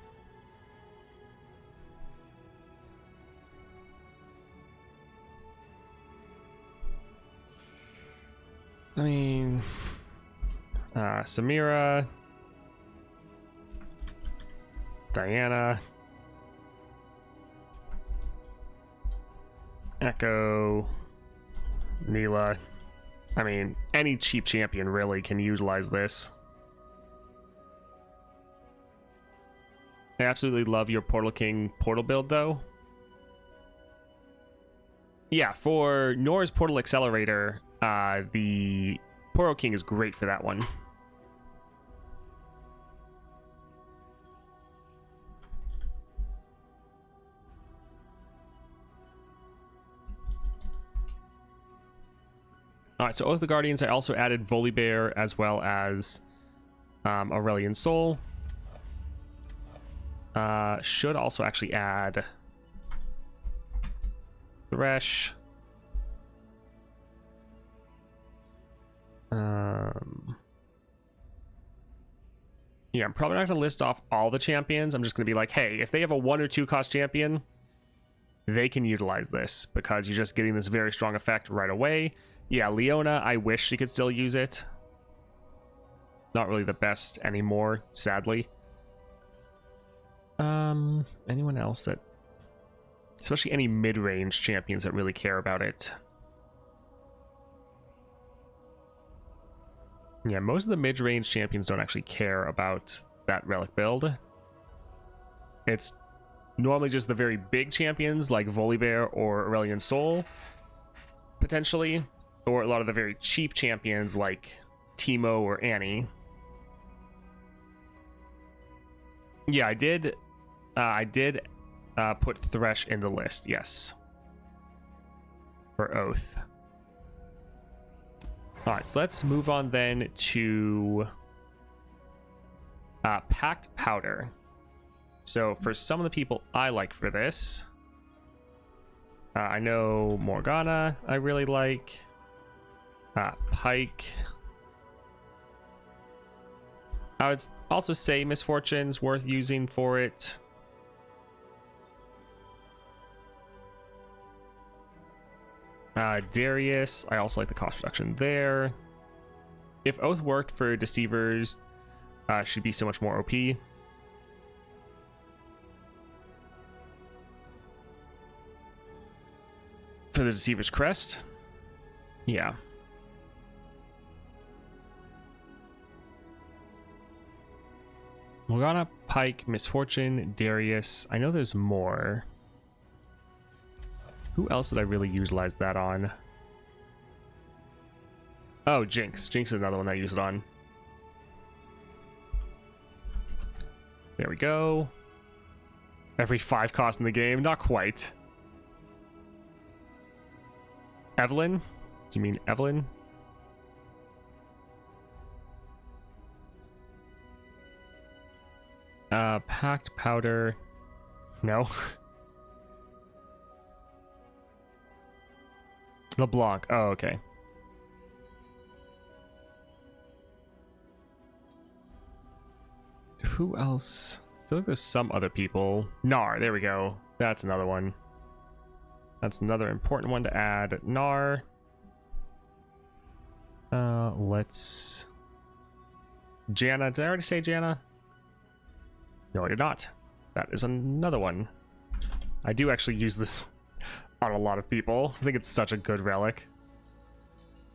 I mean, Samira, Diana, Echo, Neela. I mean, any cheap champion really can utilize this. I absolutely love your Portal King portal build, though. Yeah, for Nora's Portal Accelerator, the Poro King is great for that one. Alright, so Oath of the Guardians, I also added Volibear as well as Aurelian Soul. Should also actually add Thresh. Yeah, I'm probably not going to list off all the champions. I'm just going to be like, hey, if they have a 1 or 2 cost champion, they can utilize this because you're just getting this very strong effect right away. Yeah, Leona, I wish she could still use it. Not really the best anymore, sadly. Anyone else that... Especially any mid-range champions that really care about it. Yeah, most of the mid-range champions don't actually care about that relic build. It's normally just the very big champions like Volibear or Aurelian Soul, potentially. Or a lot of the very cheap champions like Teemo or Annie. Yeah, I did put Thresh in the list, yes. For Oath. All right, so let's move on then to Packed Powder. So for some of the people I like for this, I know Morgana I really like. Pike. I would also say Misfortune's worth using for it. Darius, I also like the cost reduction there. If Oath worked for Deceivers, should be so much more OP. For the Deceiver's Crest, yeah. Morgana, Pike, Misfortune, Darius. I know there's more. Who else did I really utilize that on? Oh, Jinx. Jinx is another one I use it on. There we go. Every 5 cost in the game. Not quite. Evelyn? Do you mean Evelyn? Packed Powder. No. LeBlanc. Oh, okay. Who else? I feel like there's some other people. Gnar, there we go. That's another one. That's another important one to add. Gnar. Let's... Janna. Did I already say Janna? No, I did not. That is another one. I do actually use this on a lot of people. I think it's such a good relic.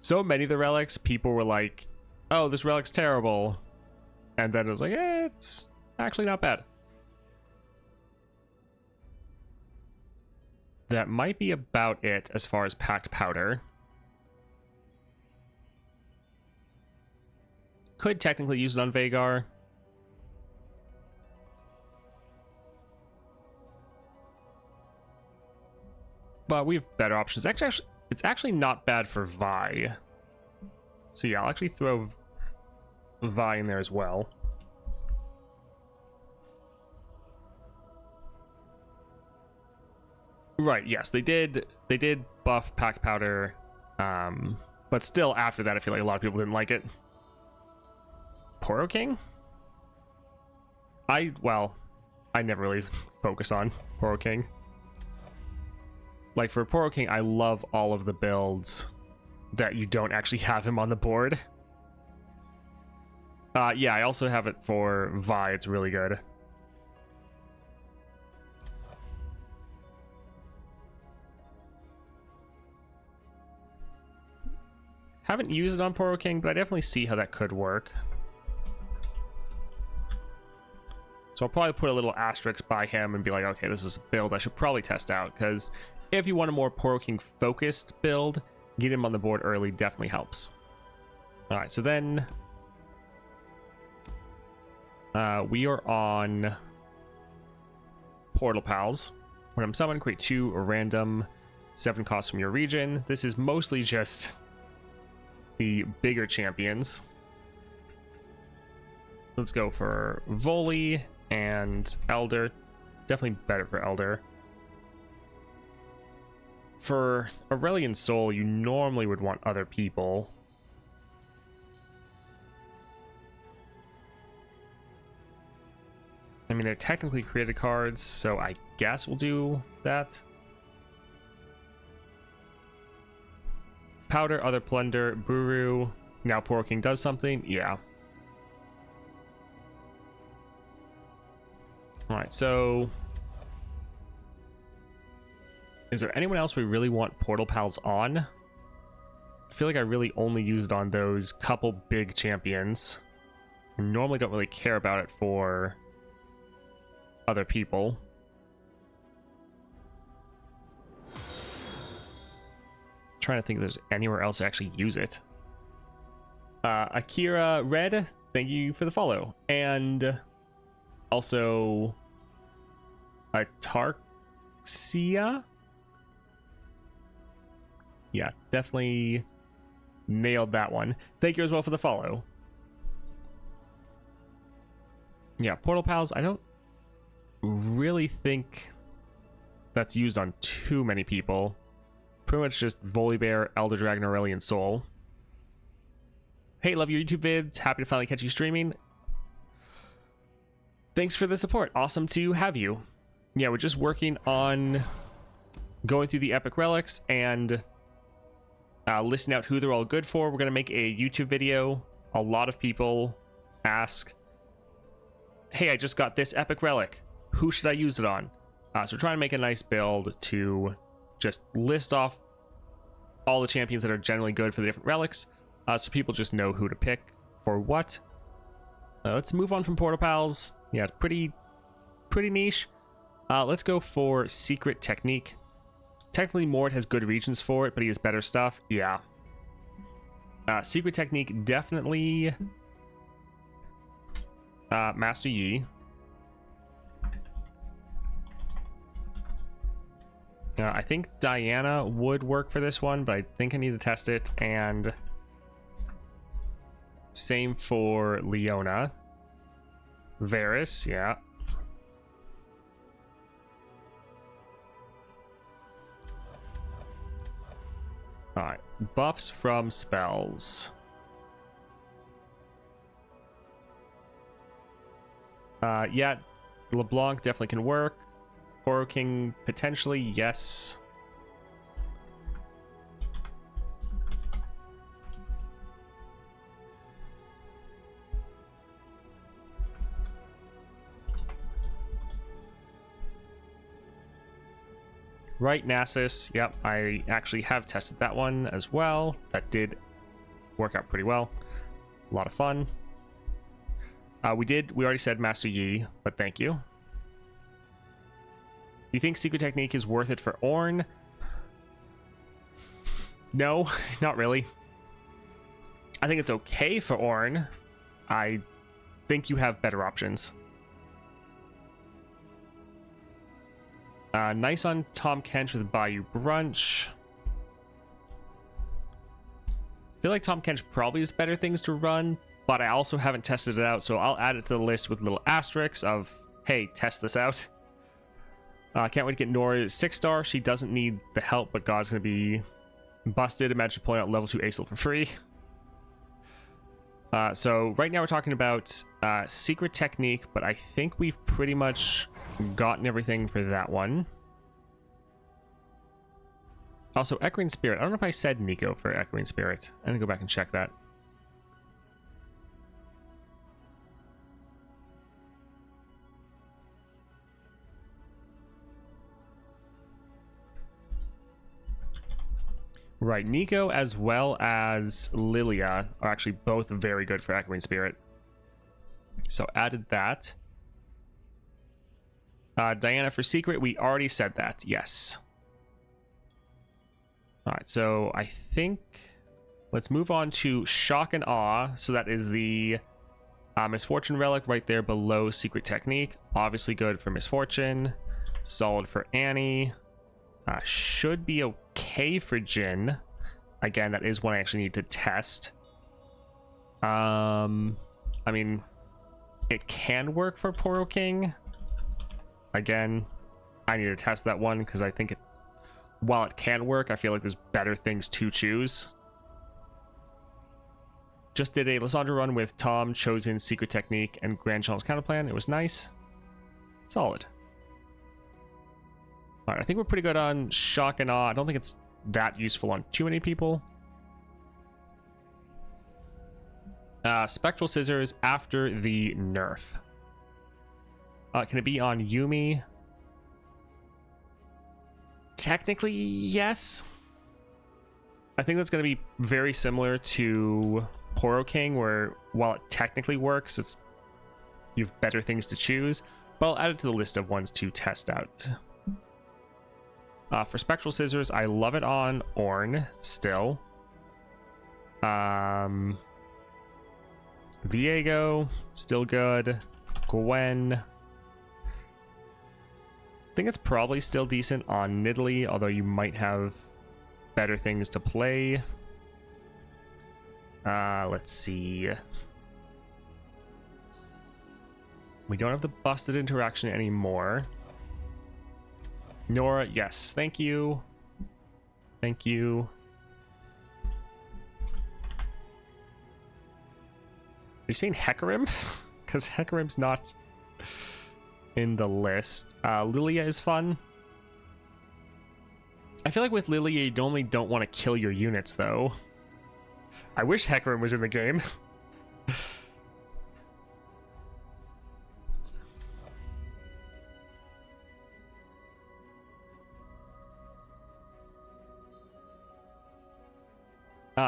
So many of the relics, people were like, oh, this relic's terrible. And then it was like, it's actually not bad. That might be about it as far as Packed Powder. Could technically use it on Vhagar. But we have better options. Actually, it's actually not bad for Vi. So yeah, I'll actually throw Vi in there as well. Right, yes, they did buff Packed Powder, but still after that I feel like a lot of people didn't like it. Poro King? I never really focus on Poro King. Like for Poro King, I love all of the builds that you don't actually have him on the board. Yeah, I also have it for Vi. It's really good. Haven't used it on Poro King, but I definitely see how that could work. So I'll probably put a little asterisk by him and be like, okay, this is a build I should probably test out, because if you want a more Poro King focused build, get him on the board early definitely helps. Alright, so then we are on Portal Pals. When I'm summoned, create 2 random 7 costs from your region. This is mostly just the bigger champions. Let's go for Voli and Elder. Definitely better for Elder. For Aurelian Soul, you normally would want other people. I mean, they're technically created cards, so I guess we'll do that. Powder, Other Plunder, Buhru. Now Poro King does something. Yeah. Alright, so... is there anyone else we really want Portal Pals on? I feel like I really only use it on those couple big champions. I normally don't really care about it for other people. Trying to think if there's anywhere else to actually use it. Akira Red, thank you for the follow. And also Atarxia. Yeah, definitely Nailed that one. Thank you as well for the follow. Yeah, Portal Pals, I don't really think that's used on too many people. Pretty much just Volibear, Elder Dragon, Aurelion Soul. Hey, love your YouTube vids. Happy to finally catch you streaming. Thanks for the support. Awesome to have you. Yeah, we're just working on going through the epic relics and listing out who they're all good for. We're going to make a YouTube video. A lot of people ask, hey, I just got this epic relic. Who should I use it on? So we're trying to make a nice build to just list off all the champions that are generally good for the different relics, so people just know who to pick for what. Let's move on from Portal Pals. Yeah, it's pretty niche. Let's go for Secret Technique. Technically, Mord has good regions for it, but he has better stuff. Yeah. Secret Technique, definitely Master Yi. I think Diana would work for this one, but I think I need to test it. And same for Leona. Varus, yeah. Alright, buffs from spells. Yeah, LeBlanc definitely can work. Poro King, potentially, yes. Right, Nasus. Yep, I actually have tested that one as well. That did work out pretty well. A lot of fun. We already said Master Yi, but thank you. Do you think Secret Technique is worth it for Ornn? No, not really. I think it's okay for Ornn. I think you have better options. Nice on Tom Kench with Bayou Brunch. I feel like Tom Kench probably has better things to run, but I also haven't tested it out, so I'll add it to the list with little asterisks of, hey, test this out. Can't wait to get Nora's 6-star. She doesn't need the help, but God's going to be busted. Imagine pulling out level 2 Acel for free. So right now we're talking about Secret Technique, but I think we've pretty much gotten everything for that one. Also, Echoing Spirit. I don't know if I said Nico for Echoing Spirit. I'm going to go back and check that. Right, Nico as well as Lilia are actually both very good for Echoing Spirit. So added that. Diana for Secret, we already said that, yes. Alright, so I think let's move on to Shock and Awe. So that is the Misfortune Relic right there below Secret Technique. Obviously good for Misfortune. Solid for Annie. Should be okay for Jhin. Again, that is one I actually need to test. I mean, it can work for Poro King. Again, I need to test that one because I think while it can work, I feel like there's better things to choose. Just did a Lysandra run with Tom, Chosen, Secret Technique, and Grand Challenge Counterplan. It was nice. Solid. Alright, I think we're pretty good on Shock and Awe. I don't think it's that useful on too many people. Spectral Scissors after the nerf. Can it be on Yuumi? Technically, yes. I think that's going to be very similar to Poro King, where while it technically works, you have better things to choose. But I'll add it to the list of ones to test out. For Spectral Scissors, I love it on Ornn still. Viego, still good. Gwen. I think it's probably still decent on Nidalee, although you might have better things to play. Let's see. We don't have the busted interaction anymore. Nora, yes, thank you. Thank you. Are you saying Hecarim? Because Hecarim's not in the list. Lilia is fun. I feel like with Lilia, you normally don't want to kill your units, though. I wish Hecarim was in the game.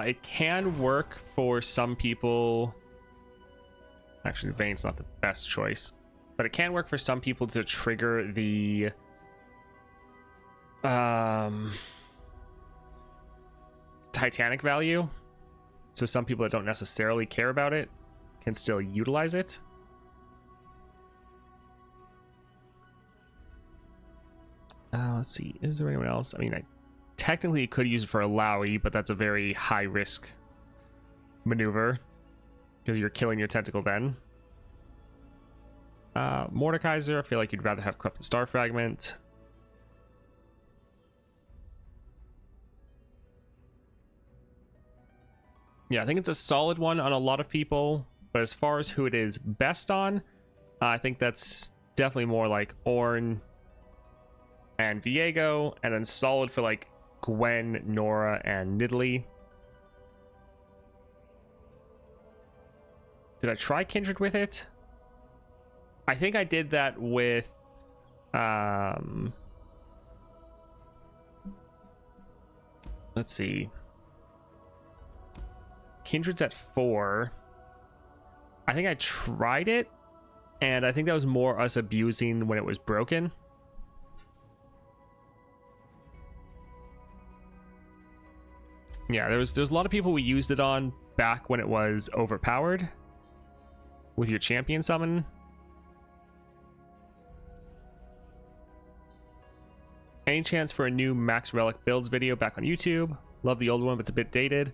It can work for some people. Actually, Vayne's not the best choice, but it can work for some people to trigger the Titanic value. So some people that don't necessarily care about it can still utilize it. Let's see. Is there anyone else? I mean, I technically could use it for a Lowy, but that's a very high risk maneuver because you're killing your tentacle then. Mordekaiser, I feel like you'd rather have Corrupted Star Fragment. Yeah, I think it's a solid one on a lot of people, but as far as who it is best on, I think that's definitely more like Ornn and Viego, and then solid for like Gwen, Nora, and Nidalee. Did I try Kindred with it? I think I did that with let's see. Kindred's at 4. I think I tried it, and I think that was more us abusing when it was broken. Yeah, there's a lot of people we used it on back when it was overpowered with your champion summon. Any chance for a new Max Relic builds video back on YouTube? Love the old one, but it's a bit dated.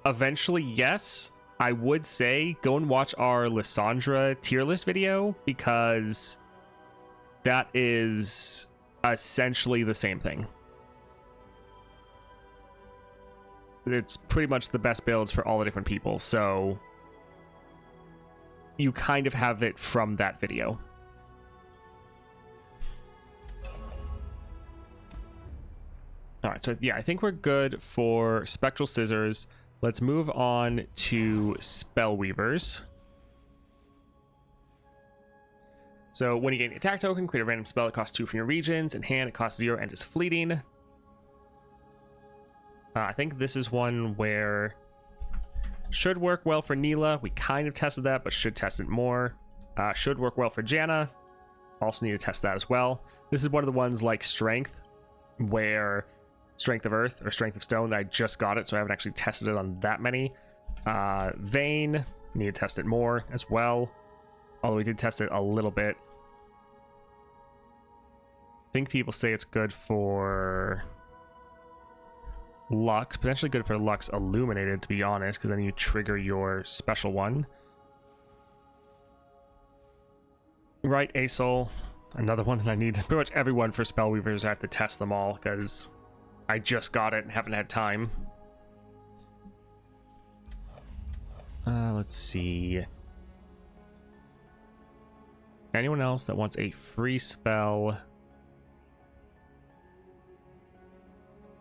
Eventually, yes. I would say go and watch our Lissandra tier list video, because that is essentially the same thing. It's pretty much the best builds for all the different people, so you kind of have it from that video. Alright, so yeah, I think we're good for Spectral Scissors. Let's move on to Spell Weavers. So when you gain the attack token, create a random spell that costs 2 from your regions. In hand, it costs 0 and is fleeting. I think this is one where should work well for Neela. We kind of tested that, but should test it more. Should work well for Janna. Also need to test that as well. This is one of the ones like Strength, where Strength of Earth or Strength of Stone, that I just got it, so I haven't actually tested it on that many. Vayne, need to test it more as well, although we did test it a little bit. I think people say it's good for Lux, potentially good for Lux Illuminated, to be honest, because then you trigger your special one. Right, Asol, another one that I need. Pretty much everyone for Spellweavers, I have to test them all, because I just got it and haven't had time. Let's see. Anyone else that wants a free spell?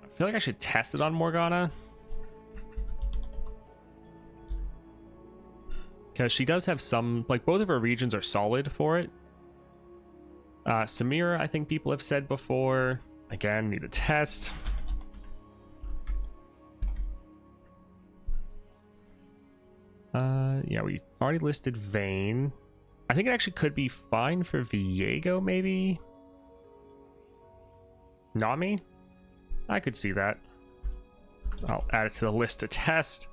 I feel like I should test it on Morgana, because she does have some, like, both of her regions are solid for it. Samira, I think people have said before. Again, need a test. Yeah, we already listed Vayne. I think it actually could be fine for Viego, maybe. Nami? I could see that. I'll add it to the list to test.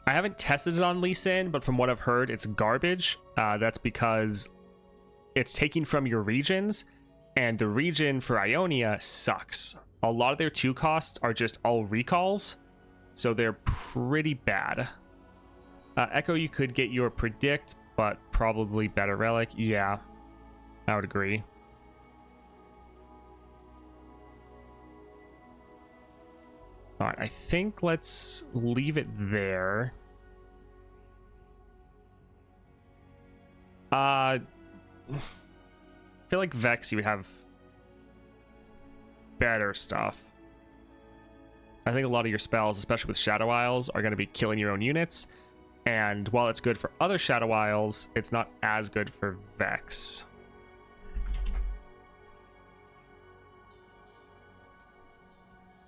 I haven't tested it on Lee Sin, but from what I've heard, it's garbage. That's because it's taking from your regions, and the region for Ionia sucks. A lot of their 2 costs are just all recalls, so they're pretty bad. Echo, you could get your predict, but probably better relic. Yeah, I would agree. All right, I think let's leave it there. I feel like Vex, you would have better stuff. I think a lot of your spells, especially with Shadow Isles, are going to be killing your own units. And while it's good for other Shadow Isles, it's not as good for Vex.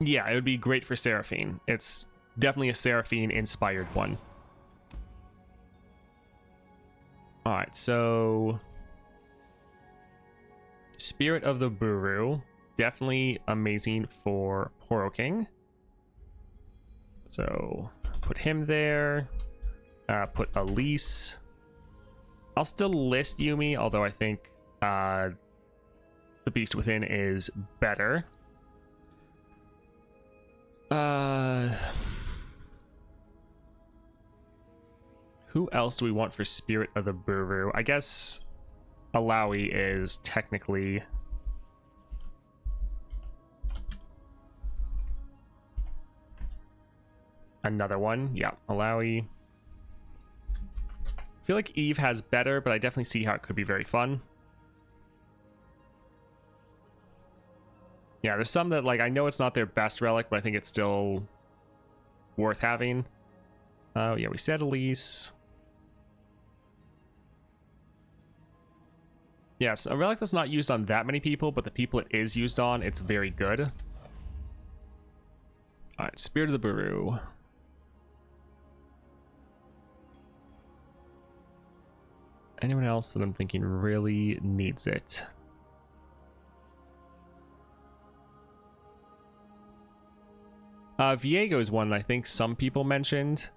Yeah, it would be great for Seraphine. It's definitely a Seraphine-inspired one. Alright, so... Spirit of the Buhru. Definitely amazing for Poro King. So, put him there. Put Elise. I'll still list Yuumi, although I think the Beast Within is better. Who else do we want for Spirit of the Buhru? I guess Alawi is technically... another one. Yeah, Alawi. I feel like Eve has better, but I definitely see how it could be very fun. Yeah, there's some that, like, I know it's not their best relic, but I think it's still worth having. Oh, yeah, we said Elise. Yes, a relic that's not used on that many people, but the people it is used on, it's very good. Alright, Spirit of the Buhru. Anyone else that I'm thinking really needs it? Viego is one that I think some people mentioned.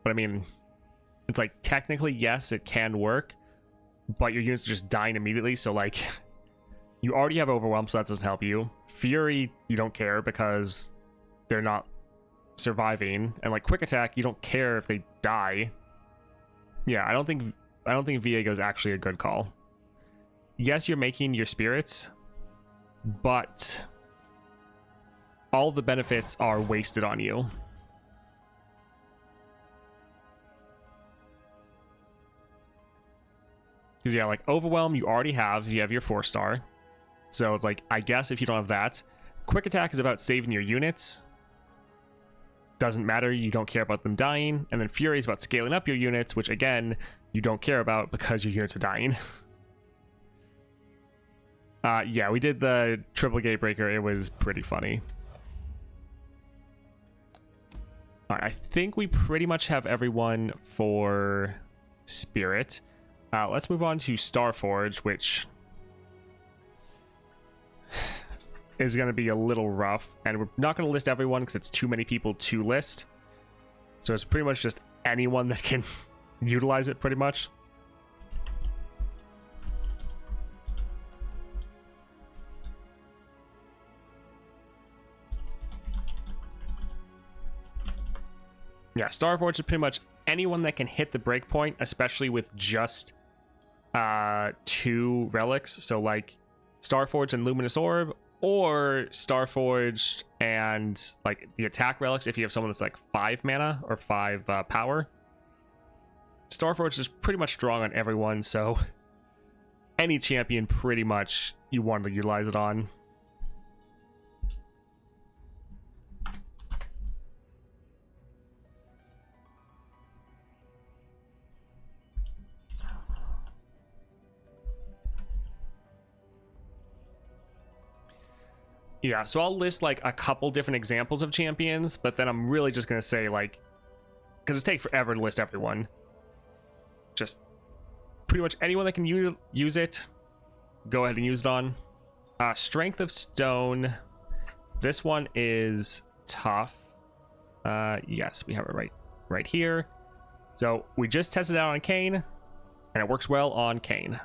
But I mean, it's like, technically, yes, it can work. But your units are just dying immediately, so like... You already have Overwhelm, so that doesn't help you. Fury, you don't care because they're not surviving. And like, Quick Attack, you don't care if they die. Yeah, I don't think Viego is actually a good call. Yes, you're making your spirits, but all the benefits are wasted on you. Because yeah, like Overwhelm you already have. You have your 4-star. So it's like, I guess if you don't have that. Quick Attack is about saving your units. Doesn't matter, you don't care about them dying. And then Fury is about scaling up your units, which again, you don't care about because your units are dying. Yeah, we did the triple Gatebreaker. It was pretty funny. Alright, I think we pretty much have everyone for Spirit. Let's move on to Starforge, which is going to be a little rough. And we're not going to list everyone because it's too many people to list. So it's pretty much just anyone that can utilize it, pretty much. Yeah, Starforge is pretty much anyone that can hit the breakpoint, especially with just 2 relics. So like Starforge and Luminous Orb, or Starforged and like the attack relics if you have someone that's like 5 mana or 5 power. Starforged is pretty much strong on everyone, so any champion pretty much you want to utilize it on. Yeah, so I'll list like a couple different examples of champions, but then I'm really just going to say like, because it takes forever to list everyone. Just pretty much anyone that can use it, go ahead and use it on. Strength of Stone. This one is tough. Yes, we have it right right here. So we just tested it out on Kayn, and it works well on Kayn.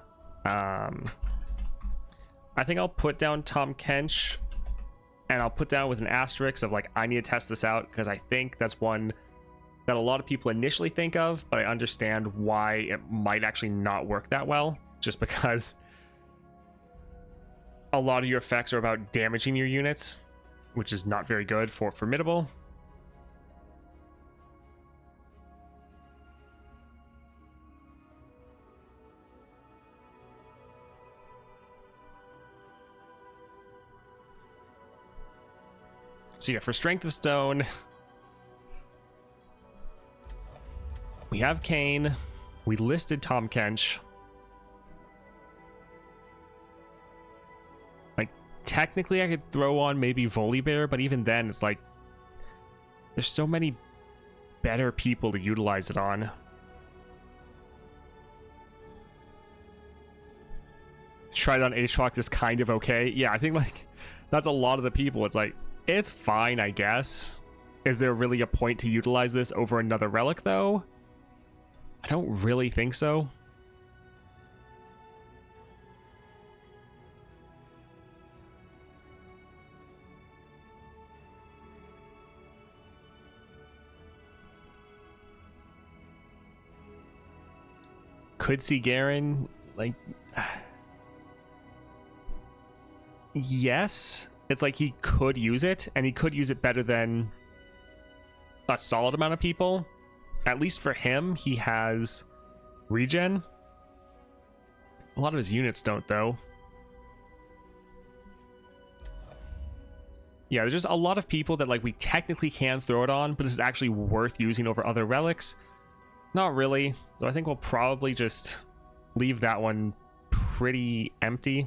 I think I'll put down Tahm Kench, and I'll put down with an asterisk of like, I need to test this out, because I think that's one that a lot of people initially think of, but I understand why it might actually not work that well, just because a lot of your effects are about damaging your units, which is not very good for Formidable. So yeah, for Strength of Stone, we have Kayn. We listed Tahm Kench. Like, technically I could throw on maybe Volibear, but even then it's like, there's so many better people to utilize it on. Tried on Aatrox is kind of okay. Yeah, I think like that's a lot of the people. It's like, it's fine, I guess. Is there really a point to utilize this over another relic, though? I don't really think so. Could see Garen, like... Yes. It's like he could use it, and he could use it better than a solid amount of people. At least for him, he has regen. A lot of his units don't, though. Yeah, there's just a lot of people that like we technically can throw it on, but is it actually worth using over other relics? Not really. So I think we'll probably just leave that one pretty empty.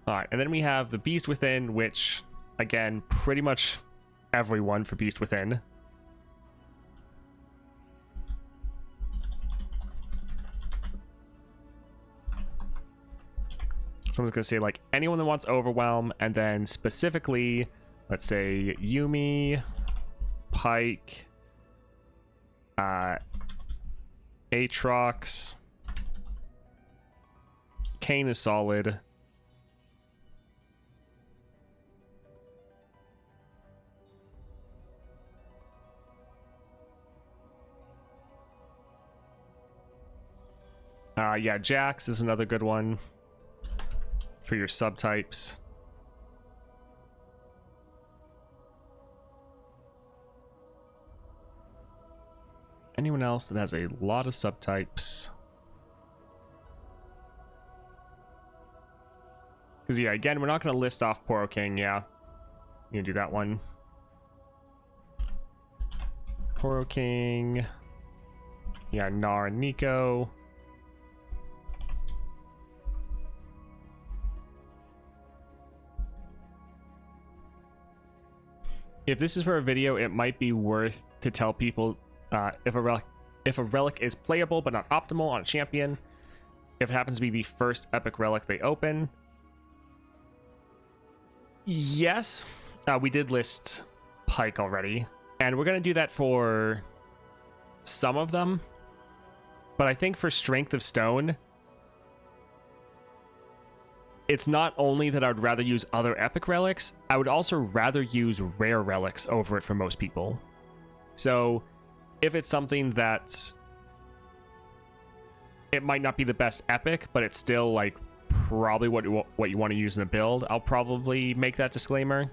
Alright, and then we have the Beast Within, which, again, pretty much everyone for Beast Within. So I'm just going to say, like, anyone that wants Overwhelm, and then specifically, let's say, Yuumi, Pyke, Aatrox, Kayn is solid. Yeah, Jax is another good one for your subtypes. Anyone else that has a lot of subtypes? Because yeah, again, we're not going to list off Poro King. Yeah, you can do that one. Poro King. Yeah, Gnar and Nico. If this is for a video, it might be worth to tell people if a relic is playable but not optimal on a champion, if it happens to be the first epic relic they open. Yes, we did list Pyke already, and we're going to do that for some of them. But I think for Strength of Stone, it's not only that I would rather use other epic relics, I would also rather use rare relics over it for most people. So if it's something that it might not be the best epic, but it's still like probably what you want to use in a build, I'll probably make that disclaimer.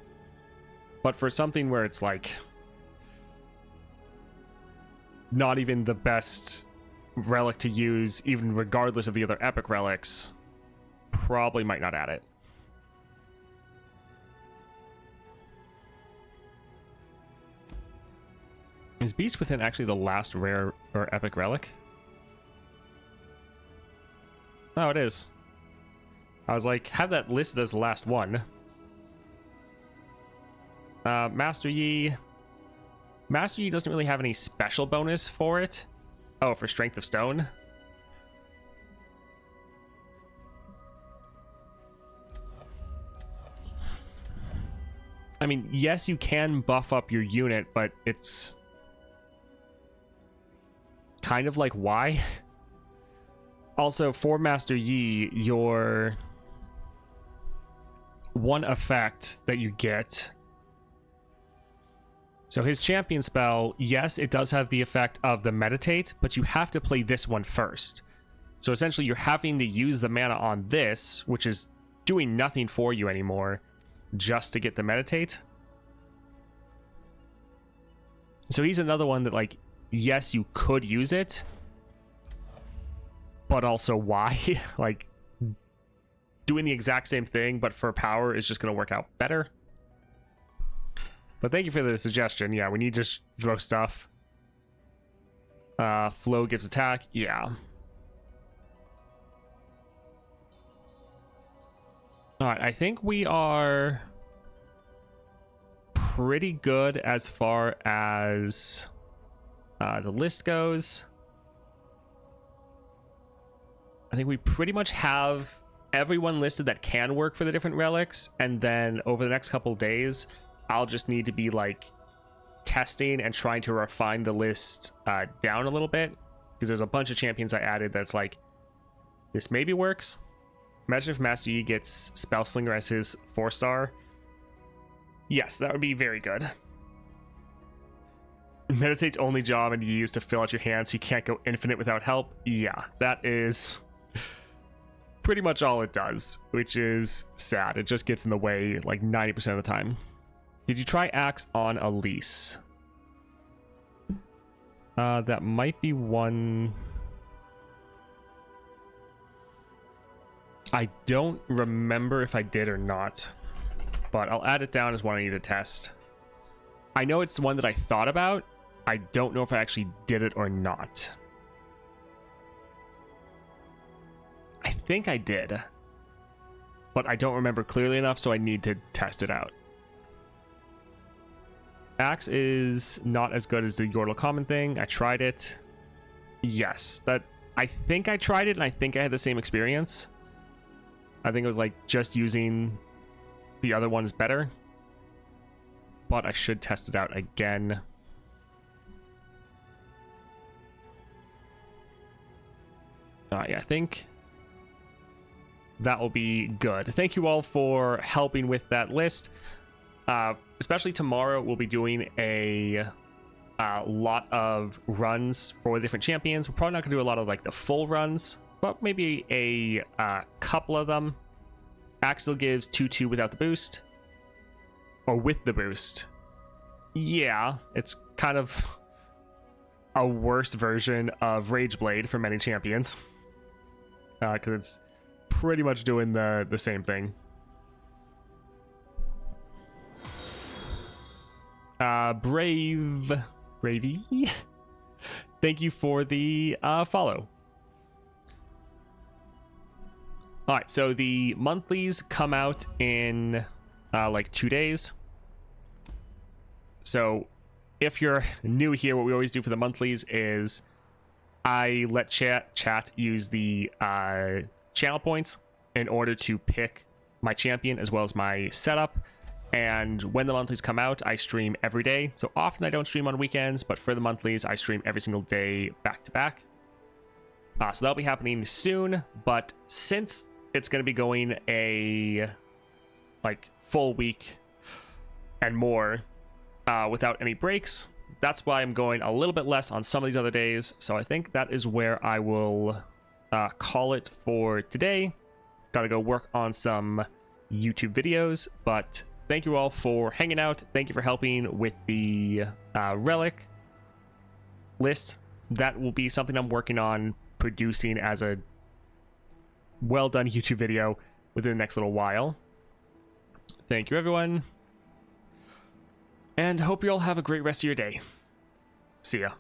But for something where it's like not even the best relic to use, even regardless of the other epic relics, probably might not add it. Is Beast Within actually the last rare or epic relic? Oh, it is. I was like, have that listed as the last one. Master Yi. Master Yi doesn't really have any special bonus for it. Oh, for Strength of Stone. I mean, yes, you can buff up your unit, but it's kind of like, why? Also, for Master Yi, your one effect that you get... So his champion spell, yes, it does have the effect of the meditate, but you have to play this one first. So essentially, you're having to use the mana on this, which is doing nothing for you anymore, just to get the meditate. So he's another one that, like, yes, you could use it, but also why? Like, doing the exact same thing, but for power is just going to work out better. But thank you for the suggestion. Yeah, we need to just throw stuff. Flow gives attack. Yeah. Alright, I think we are pretty good as far as the list goes. I think we pretty much have everyone listed that can work for the different relics, and then over the next couple days, I'll just need to be like testing and trying to refine the list down a little bit, because there's a bunch of champions I added that's like, this maybe works. Imagine if Master Yi gets Spellslinger as his 4-star. Yes, that would be very good. Meditate's only job and you use to fill out your hand, so you can't go infinite without help. Yeah, that is pretty much all it does, which is sad. It just gets in the way like 90% of the time. Did you try Axe on Elise? That might be one... I don't remember if I did or not, but I'll add it down as one I need to test. I know it's the one that I thought about. I don't know if I actually did it or not. I think I did, but I don't remember clearly enough, so I need to test it out. Axe is not as good as the Yordle common thing. I tried it. Yes, that I think I tried it and I think I had the same experience. I think it was like just using the other one is better, but I should test it out again. Yeah, I think that will be good. Thank you all for helping with that list. Especially tomorrow, we'll be doing a lot of runs for the different champions. We're probably not going to do a lot of like the full runs, but maybe a couple of them. Axel gives 2/2 without the boost, or with the boost. Yeah, it's kind of a worse version of Rageblade for many champions, because it's pretty much doing the same thing. Bravey, thank you for the follow. All right, so the monthlies come out in like 2 days. So if you're new here, what we always do for the monthlies is I let chat use the channel points in order to pick my champion as well as my setup. And when the monthlies come out, I stream every day. So often I don't stream on weekends, but for the monthlies, I stream every single day back to back. So that'll be happening soon. But since it's going to be going a like full week and more without any breaks, that's why I'm going a little bit less on some of these other days. So I think that is where I will call it for today. Got to go work on some YouTube videos, but thank you all for hanging out. Thank you for helping with the relic list. That will be something I'm working on producing as a well done YouTube video within the next little while. Thank you, everyone. And hope you all have a great rest of your day. See ya.